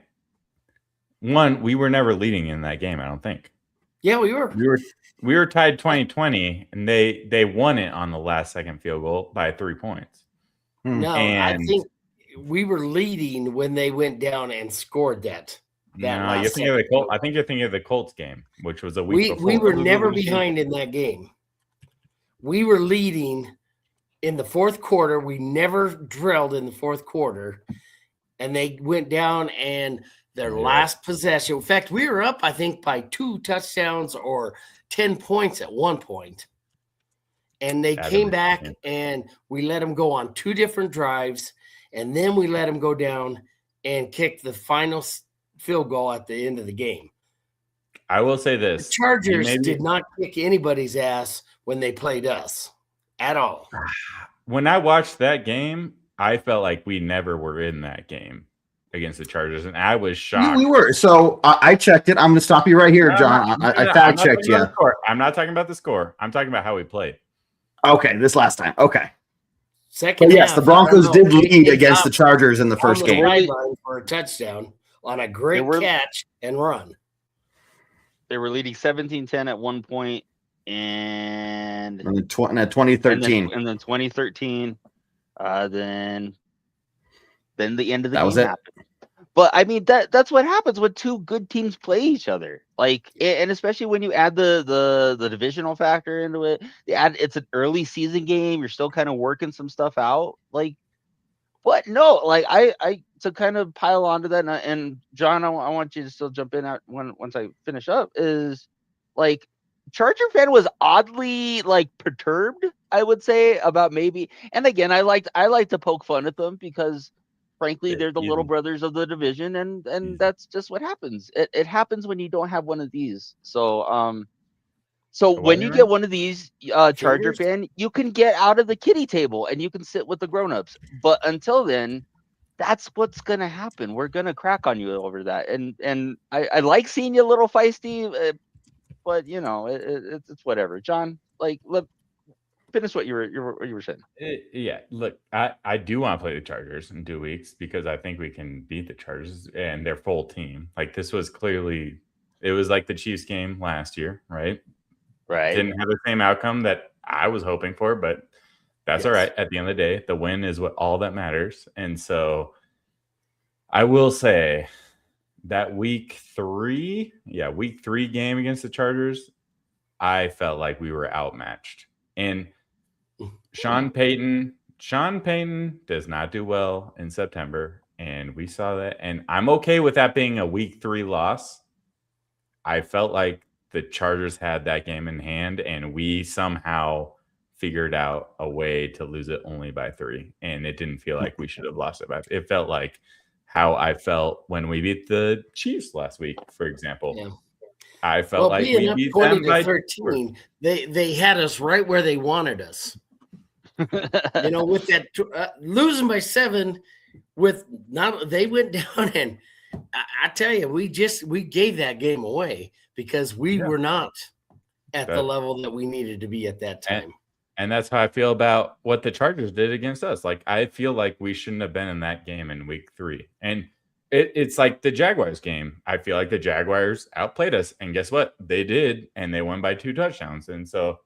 we were never leading in that game, I don't think. Yeah, we were. We were tied 20-20, and they won it on the last-second field goal by 3 points. No, I think we were leading when they went down and scored that. I think you're thinking of the Colts game, which was a week before. We were never behind in that game. We were leading in the fourth quarter. We never drilled in the fourth quarter. And they went down and their last possession. In fact, we were up, I think, by 2 touchdowns or 10 points at one point. And they came back and we let them go on 2 different drives. And then we let them go down and kick the final field goal at the end of the game. I will say this. The Chargers did not kick anybody's ass when they played us at all. When I watched that game, I felt like we never were in that game against the Chargers, and I was shocked. We were. So I checked it. I'm going to stop you right here, John. I fact checked you. I'm not talking about the score. I'm talking about how we played. Okay, this last time. Okay. Second half, yes, the Broncos did lead against the Chargers in the first game. For a touchdown on a great catch and run. They were leading 17-10 at one point, and 2013. And then 2013. Then the end of the game happened. But I mean that's what happens when 2 good teams play each other. Like, and especially when you add the divisional factor into it. It's an early season game. You're still kind of working some stuff out. Like, but no, like I to kind of pile onto that, and John, I want you to still jump in once I finish up. Is like Charger fan was oddly like perturbed, I would say, about maybe. And again, I like to poke fun at them because frankly, they're the little brothers of the division, and that's just what happens. It happens when you don't have one of these. So when you get one of these, Charger fan, you can get out of the kiddie table and you can sit with the grown-ups. But until then, that's what's gonna happen. We're gonna crack on you over that. And I like seeing you a little feisty, but you know, it's whatever. John, like, finish what you were saying. Yeah, look, I do want to play the Chargers in 2 weeks because I think we can beat the Chargers and their full team. Like, this was clearly, it was like the Chiefs game last year, right? Right. Didn't have the same outcome that I was hoping for, but that's all right. At the end of the day, the win is all that matters. And so I will say that week 3 game against the Chargers, I felt like we were outmatched. And Sean Payton does not do well in September, and we saw that. And I'm okay with that being a week 3 loss. I felt like the Chargers had that game in hand, and we somehow figured out a way to lose it only by 3. And it didn't feel like we should have lost it by 3. It felt like how I felt when we beat the Chiefs last week, for example. Yeah. I felt like we beat 20 them to by 13. They had us right where they wanted us. You know, with that losing by 7, they went down, and I tell you, we gave that game away because we were not at the level that we needed to be at that time. And that's how I feel about what the Chargers did against us. Like, I feel like we shouldn't have been in that game in week 3. And it's like the Jaguars game. I feel like the Jaguars outplayed us. And guess what? They did. And they won by 2 touchdowns. And so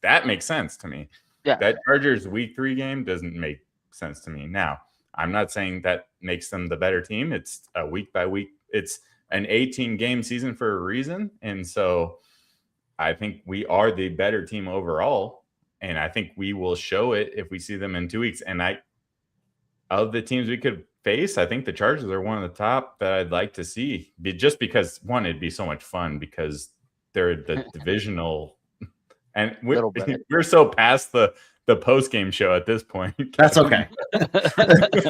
that makes sense to me. Yeah. That Chargers week 3 game doesn't make sense to me. Now, I'm not saying that makes them the better team. It's a week by week. It's an 18-game season for a reason. And so I think we are the better team overall. And I think we will show it if we see them in 2 weeks. And of the teams we could face, I think the Chargers are one of the top that I'd like to see. Just because, one, it'd be so much fun because they're the divisional. And we're so past the post-game show at this point. That's okay.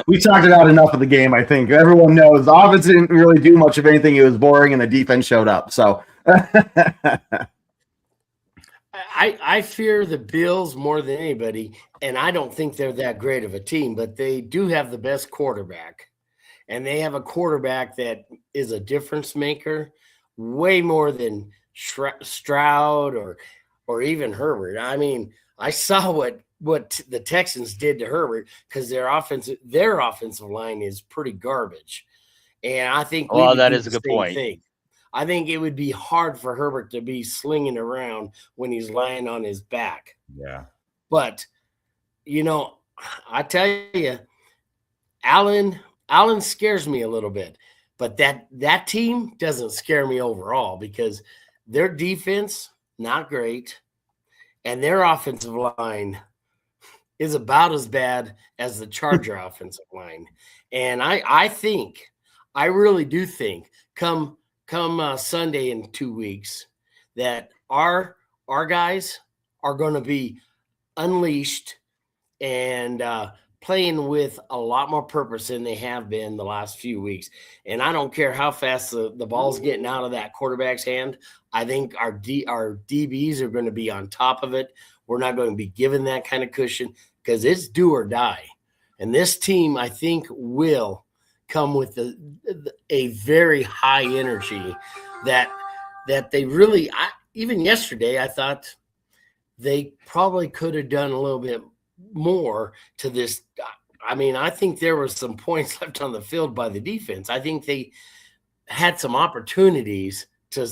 We talked about enough of the game, I think. Everyone knows the offense didn't really do much of anything. It was boring, and the defense showed up. So I fear the Bills more than anybody, and I don't think they're that great of a team, but they do have the best quarterback, and they have a quarterback that is a difference maker way more than Stroud or even Herbert. I mean, I saw what the Texans did to Herbert because their offensive line is pretty garbage, and I think that is a good point. Thing. I think it would be hard for Herbert to be slinging around when he's lying on his back. Yeah. But, you know, I tell you, Allen scares me a little bit. But that team doesn't scare me overall because their defense, not great, and their offensive line is about as bad as the Charger offensive line. And I really do think come Sunday in 2 weeks that our guys are going to be unleashed and playing with a lot more purpose than they have been the last few weeks. And I don't care how fast the ball's getting out of that quarterback's hand. I think our DBs are going to be on top of it. We're not going to be given that kind of cushion because it's do or die. And this team, I think, will come with a very high energy that they really even yesterday I thought they probably could have done a little bit more to this. I mean, I think there were some points left on the field by the defense. I think they had some opportunities to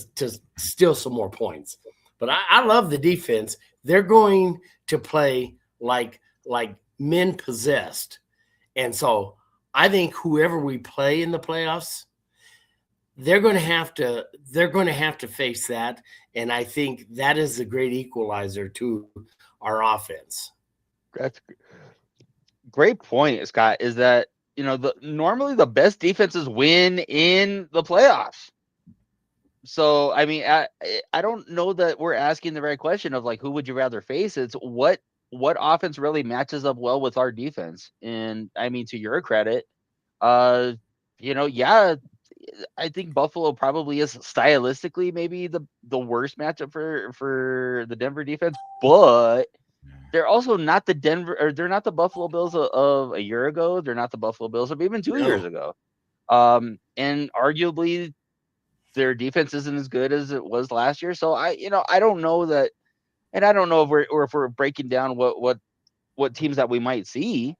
steal some more points. But I love the defense. They're going to play like men possessed. And so I think whoever we play in the playoffs, they're going to have to face that, and I think that is a great equalizer to our offense. That's great point, Scott. Is that normally the best defenses win in the playoffs. So I mean, I don't know that we're asking the right question of like who would you rather face. It's what offense really matches up well with our defense. And I mean, to your credit, yeah, I think Buffalo probably is stylistically maybe the worst matchup for the Denver defense, but they're also not the they're not the Buffalo Bills of a year ago. They're not the Buffalo Bills of even 2 years ago. And arguably their defense isn't as good as it was last year. So I don't know that, and I don't know if we're breaking down what teams that we might see,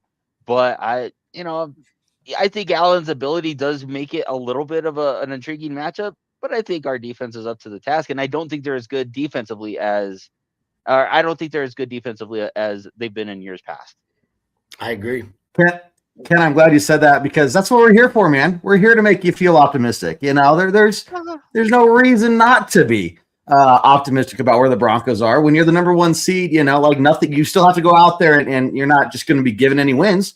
but I think Allen's ability does make it a little bit of an intriguing matchup, but I think our defense is up to the task, and I don't think they're as good defensively as they've been in years past. I agree. Ken, I'm glad you said that because that's what we're here for, man. We're here to make you feel optimistic. There's no reason not to be optimistic about where the Broncos are. When you're the number 1 seed, like nothing, you still have to go out there and you're not just going to be given any wins,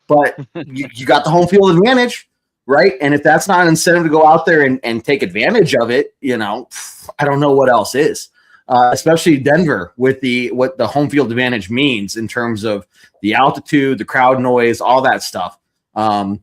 but you got the home field advantage, right? And if that's not an incentive to go out there and take advantage of it, I don't know what else is. Especially Denver with what the home field advantage means in terms of the altitude, the crowd noise, all that stuff. I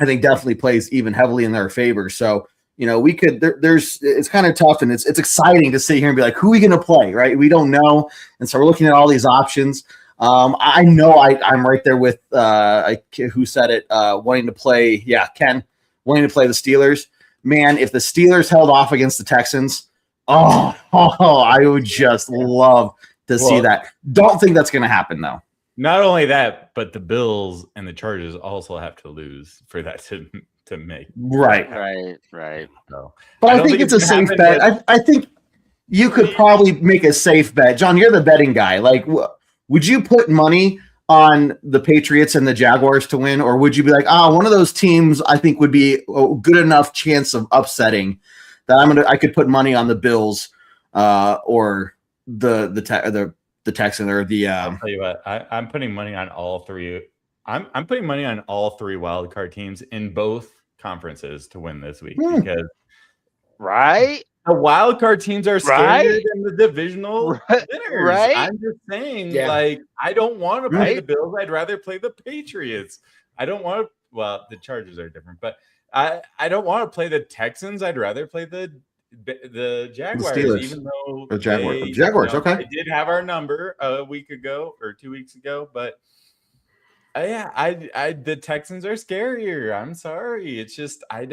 think definitely plays even heavily in their favor. So, it's kind of tough and it's exciting to sit here and be like, who are we going to play? Right. We don't know. And so we're looking at all these options. I know I'm right there with, who said it, wanting to play. Yeah. Ken wanting to play the Steelers, man. If the Steelers held off against the Texans, I would just love to see that. Don't think that's going to happen, though. Not only that, but the Bills and the Chargers also have to lose for that to make. Right. So, but I think it's a safe bet. I think you could probably make a safe bet. John, you're the betting guy. Like, would you put money on the Patriots and the Jaguars to win, or would you be like, one of those teams I think would be a good enough chance of upsetting that I could put money on the Bills or the Texan or the. I'll tell you what, I'm putting money on all three. I'm putting money on all 3 wild card teams in both conferences to win this week because the wild card teams are scarier than the divisional winners. Right? I'm just saying, like, I don't want to play the Bills. I'd rather play the Patriots. I don't want to. Well, the Chargers are different, but I don't want to play the Texans. I'd rather play the Jaguars, even though the Jaguars. Okay, they did have our number a week ago or 2 weeks ago, but the Texans are scarier. I'm sorry, it's just I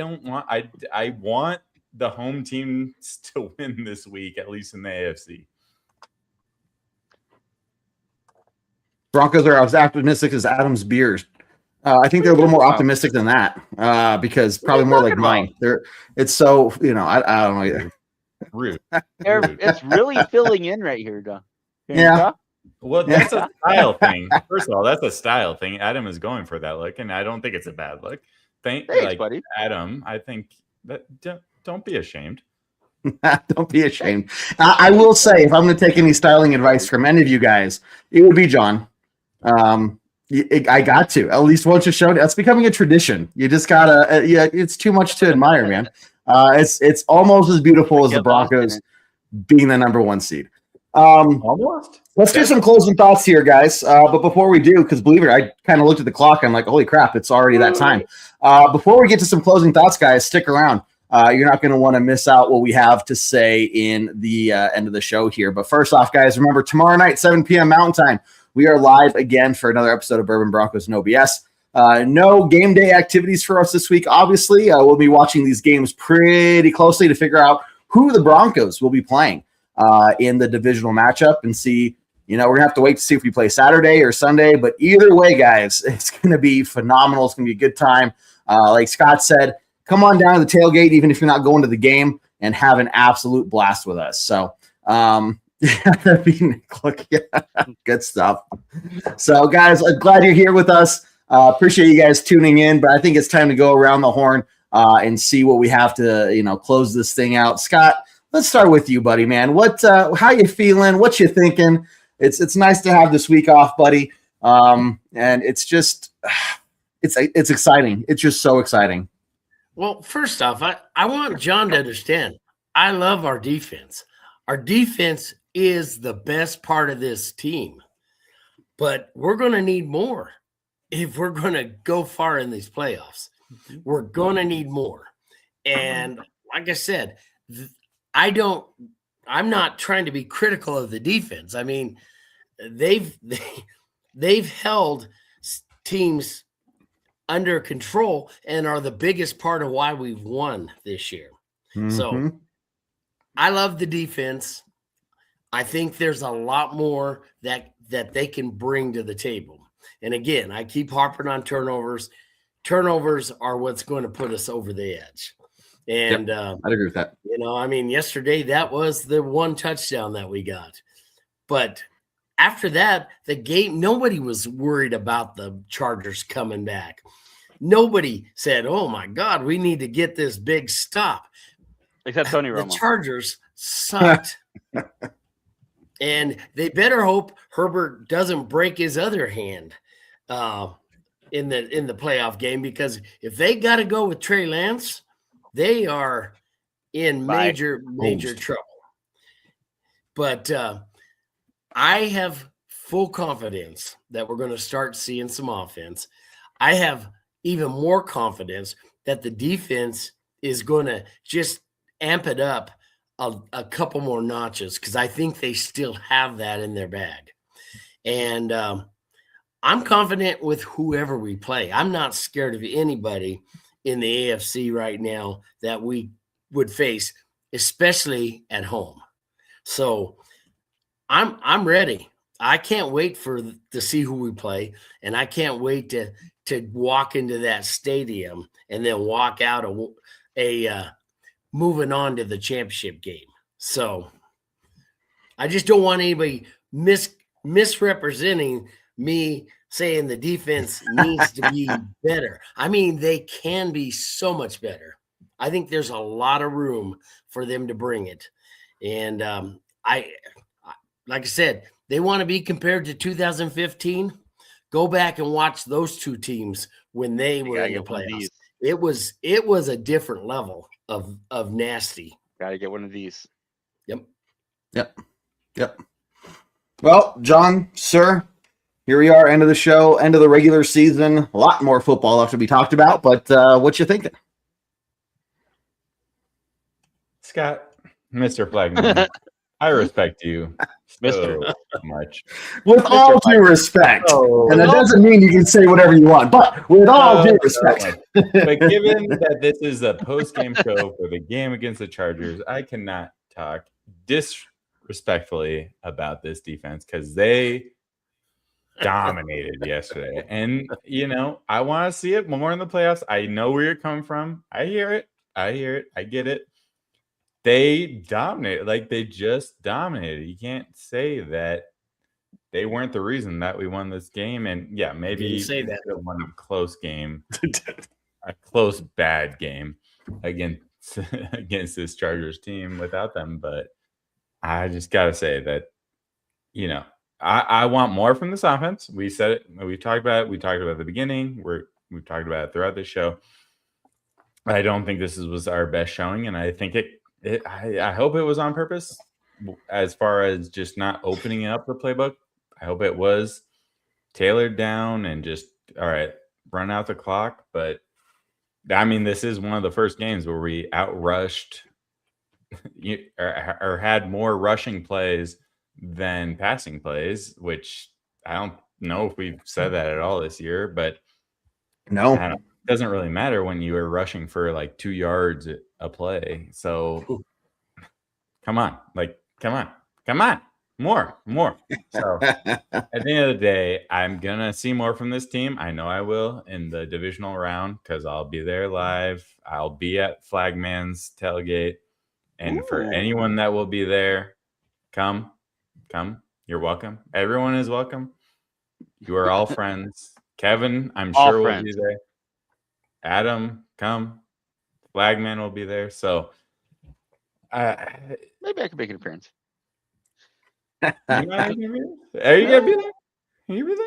want the home teams to win this week, at least in the AFC. Broncos are as optimistic as Adam's beers. I think they're a little more optimistic than that because probably more like mine. It's so I don't know either. Rude. It's really filling in right here, Don. Yeah. Well, that's a style thing. First of all, that's a style thing. Adam is going for that look, and I don't think it's a bad look. Thanks, buddy. Adam, I think that don't be ashamed. Don't be ashamed. I will say, if I'm going to take any styling advice from any of you guys, it would be John. I got to at least once you showed it. That's becoming a tradition. You just gotta. It's too much to admire, man. It's almost as beautiful as the Broncos being the number 1 seed. Almost. Let's do some closing thoughts here, guys. But before we do, because believe it, I kind of looked at the clock. I'm like, holy crap, it's already that time. Before we get to some closing thoughts, guys, stick around. You're not going to want to miss out what we have to say in the end of the show here. But first off, guys, remember tomorrow night, 7 p.m. Mountain Time. We are live again for another episode of Bourbon Broncos No BS. No game day activities for us this week. Obviously, we'll be watching these games pretty closely to figure out who the Broncos will be playing in the divisional matchup and see, we're going to have to wait to see if we play Saturday or Sunday. But either way, guys, it's going to be phenomenal. It's going to be a good time. Like Scott said, come on down to the tailgate, even if you're not going to the game, and have an absolute blast with us. So, good stuff. So, guys, I'm glad you're here with us. Appreciate you guys tuning in, but I think it's time to go around the horn and see what we have to, close this thing out. Scott, let's start with you, buddy, man. How you feeling? What you thinking? It's nice to have this week off, buddy. And it's just, it's exciting. It's just so exciting. Well, first off, I want John to understand I love our defense. Our defense is the best part of this team, but we're going to need more if we're going to go far in these playoffs. We're going to need more. And like I said, I'm not trying to be critical of the defense. I mean, they've held teams under control and are the biggest part of why we've won this year. So I love the defense. I think there's a lot more that they can bring to the table. And again, I keep harping on turnovers. Turnovers are what's going to put us over the edge. And I'd agree with that. You know, I mean, yesterday that was the one touchdown that we got. But after that, the game, nobody was worried about the Chargers coming back. Nobody said, oh, my God, we need to get this big stop. Except Tony Romo. The Chargers sucked. And they better hope Herbert doesn't break his other hand in the playoff game, because if they got to go with Trey Lance, they are in major trouble. But I have full confidence that we're going to start seeing some offense. I have even more confidence that the defense is going to just amp it up a couple more notches, because I think they still have that in their bag. And I'm confident with whoever we play. I'm not scared of anybody in the AFC right now that we would face, especially at home. So I'm ready. I can't wait to see who we play, and I can't wait to walk into that stadium and then walk out moving on to the championship game. So I just don't want anybody misrepresenting me saying the defense needs to be better. I mean, they can be so much better. I think there's a lot of room for them to bring it. And like I said, they want to be compared to 2015. Go back and watch those two teams when they were in the playoffs. It was a different level of nasty. Gotta get one of these. Yep. Well, John, sir, here we are, end of the show, end of the regular season. A lot more football left to be talked about, but what you thinking? Scott, Mr. Flagman, I respect you so much. With all due respect. And that doesn't mean you can say whatever you want, but with all due respect. But given that this is a post-game show for the game against the Chargers, I cannot talk disrespectfully about this defense, because they dominated yesterday. And, you know, I want to see it more in the playoffs. I know where you're coming from. I hear it. I get it. They dominated. Like, they just dominated. You can't say that they weren't the reason that we won this game. And, yeah, maybe say that. Won a close game, a close, bad game against this Chargers team without them. But I just got to say that, you know, I want more from this offense. We said it. We talked about it. We talked about it at the beginning. We've talked about it throughout the show. I don't think this was our best showing, and I think I hope it was on purpose, as far as just not opening up the playbook. I hope it was tailored down and just, all right, run out the clock. But, I mean, this is one of the first games where we outrushed or had more rushing plays than passing plays, which I don't know if we've said that at all this year. But no, it doesn't really matter when you are rushing for like 2 yards a play. So come on, more. So at the end of the day, I'm gonna see more from this team. I know I will in the divisional round, because I'll be there live. I'll be at Flagman's tailgate, and for anyone that will be there, come. You're welcome. Everyone is welcome. You are all friends. Kevin, I'm sure will be there. Adam, come. Flagman will be there. So maybe I can make an appearance. Are you gonna be there? Are you gonna be there? Can you be there?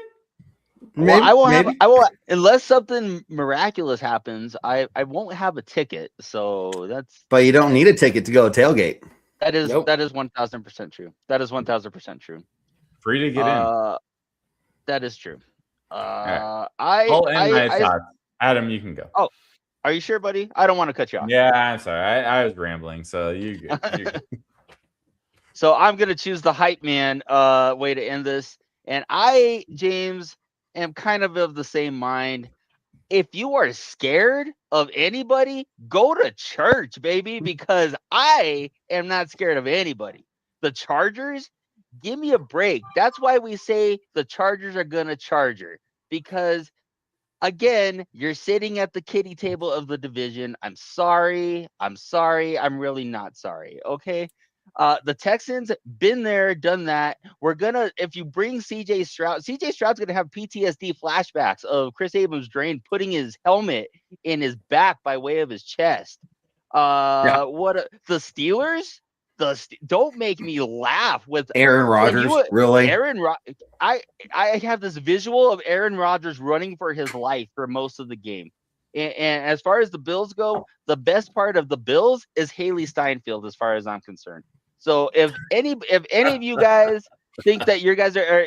Well, I won't maybe. have. I will unless something miraculous happens. I won't have a ticket. So But you don't need a ticket to go to tailgate. that is Nope. that is 1,000% true. That is 1,000% true. Free to get in. That is true. I'll end my thoughts. Adam, you can go. Oh, are you sure, buddy? I don't want to cut you off. Yeah, I'm sorry. I was rambling, so you good. You're good. So I'm gonna choose the hype man way to end this. And I, James, am kind of the same mind. If you are scared of anybody, go to church, baby, because I am not scared of anybody. The Chargers, give me a break. That's why we say the Chargers are gonna charger, because again, you're sitting at the kiddie table of the division. I'm sorry. I'm really not sorry. Okay. The Texans been there, done that. We're gonna, if you bring CJ Stroud's gonna have PTSD flashbacks of Chris Abrams-Draine putting his helmet in his back by way of his chest. The Steelers? Don't make me laugh with Aaron Rodgers, really? I have this visual of Aaron Rodgers running for his life for most of the game. And as far as the Bills go, the best part of the Bills is Haley Steinfeld, as far as I'm concerned. So if any of you guys think that your guys are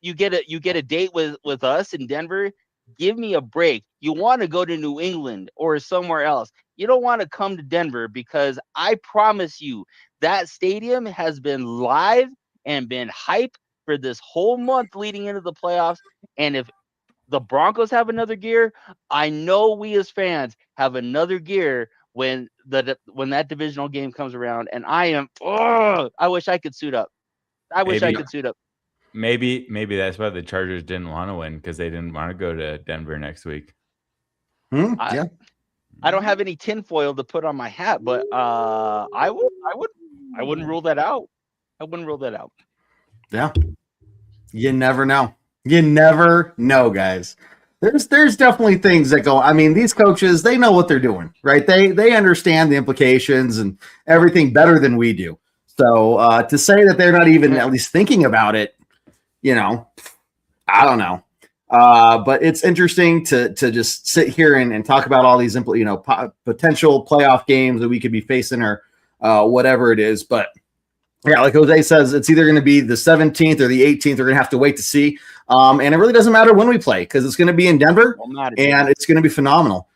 you get a date with us in Denver, give me a break. You want to go to New England or somewhere else. You don't want to come to Denver, because I promise you that stadium has been live and been hype for this whole month leading into the playoffs. And if the Broncos have another gear, I know we as fans have another gear when that divisional game comes around. And I wish I could suit up. I wish I could suit up. Maybe that's why the Chargers didn't want to win, because they didn't want to go to Denver next week. Yeah. I don't have any tinfoil to put on my hat, but I wouldn't rule that out. I wouldn't rule that out. Yeah. You never know. You never know, guys. There's definitely things that go. I mean, these coaches, they know what they're doing, right? They understand the implications and everything better than we do. So to say that they're not even at least thinking about it, I don't know. But it's interesting to just sit here and talk about all these potential playoff games that we could be facing, or whatever it is. But yeah, like Jose says, it's either going to be the 17th or the 18th. We're going to have to wait to see. And it really doesn't matter when we play, because it's going to be in Denver, and it's going to be phenomenal.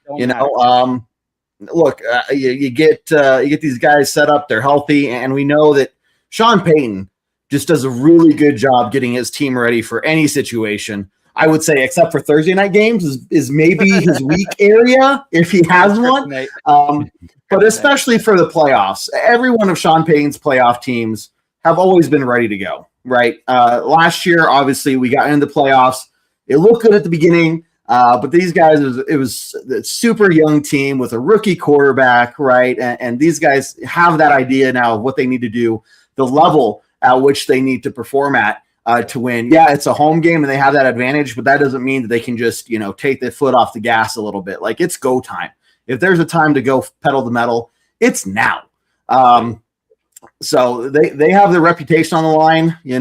Look, you get these guys set up, they're healthy, and we know that Sean Payton just does a really good job getting his team ready for any situation. I would say, except for Thursday night games, is maybe his weak area if he has one. But especially for the playoffs, every one of Sean Payton's playoff teams have always been ready to go, right? Last year, obviously, we got into the playoffs. It looked good at the beginning, but these guys, it was a super young team with a rookie quarterback, right? And these guys have that idea now of what they need to do, the level at which they need to perform at. To win. Yeah, it's a home game and they have that advantage, but that doesn't mean that they can just, take their foot off the gas a little bit. Like, it's go time. If there's a time to go pedal the metal, it's now. So they have their reputation on the line. They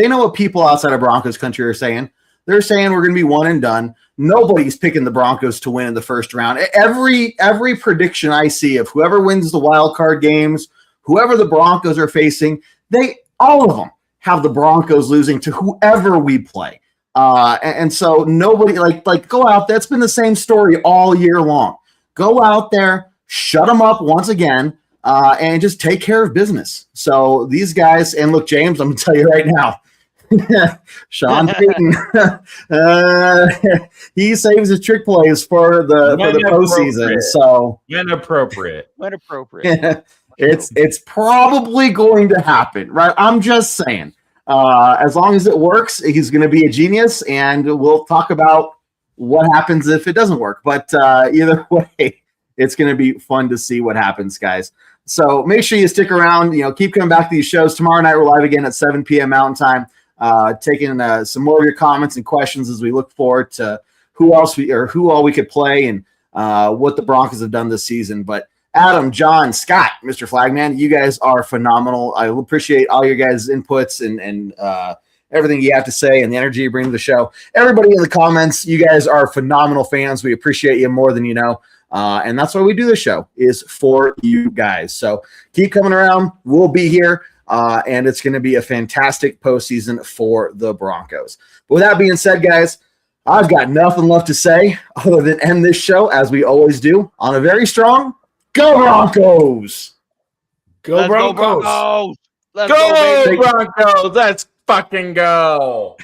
know what people outside of Broncos country are saying. They're saying we're going to be one and done. Nobody's picking the Broncos to win in the first round. Every prediction I see of whoever wins the wild card games, whoever the Broncos are facing, all of them have the Broncos losing to whoever we play. And so nobody like go out. That's been the same story all year long. Go out there, shut them up once again, and just take care of business. So these guys, and look, James, I'm going to tell you right now, Sean Payton, he saves his trick plays for the postseason. So when appropriate. It's probably going to happen, right? I'm just saying. As long as it works, he's going to be a genius, and we'll talk about what happens if it doesn't work. But either way, it's going to be fun to see what happens, guys. So make sure you stick around. Keep coming back to these shows. Tomorrow night, we're live again at 7 p.m. Mountain Time, taking some more of your comments and questions as we look forward to who all we could play and what the Broncos have done this season. But Adam, John, Scott, Mr. Flagman, you guys are phenomenal. I appreciate all your guys' inputs and everything you have to say and the energy you bring to the show. Everybody in the comments, you guys are phenomenal fans. We appreciate you more than you know. And that's why we do the show, is for you guys. So keep coming around. We'll be here. And it's going to be a fantastic postseason for the Broncos. But with that being said, guys, I've got nothing left to say other than end this show, as we always do, on a very strong Go Broncos! Go Broncos! Let's Go baby. Broncos! Let's fucking go!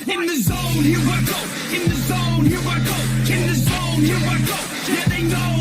In the zone, here I go. In the zone, here I go. In the zone, here I go. Yeah, they know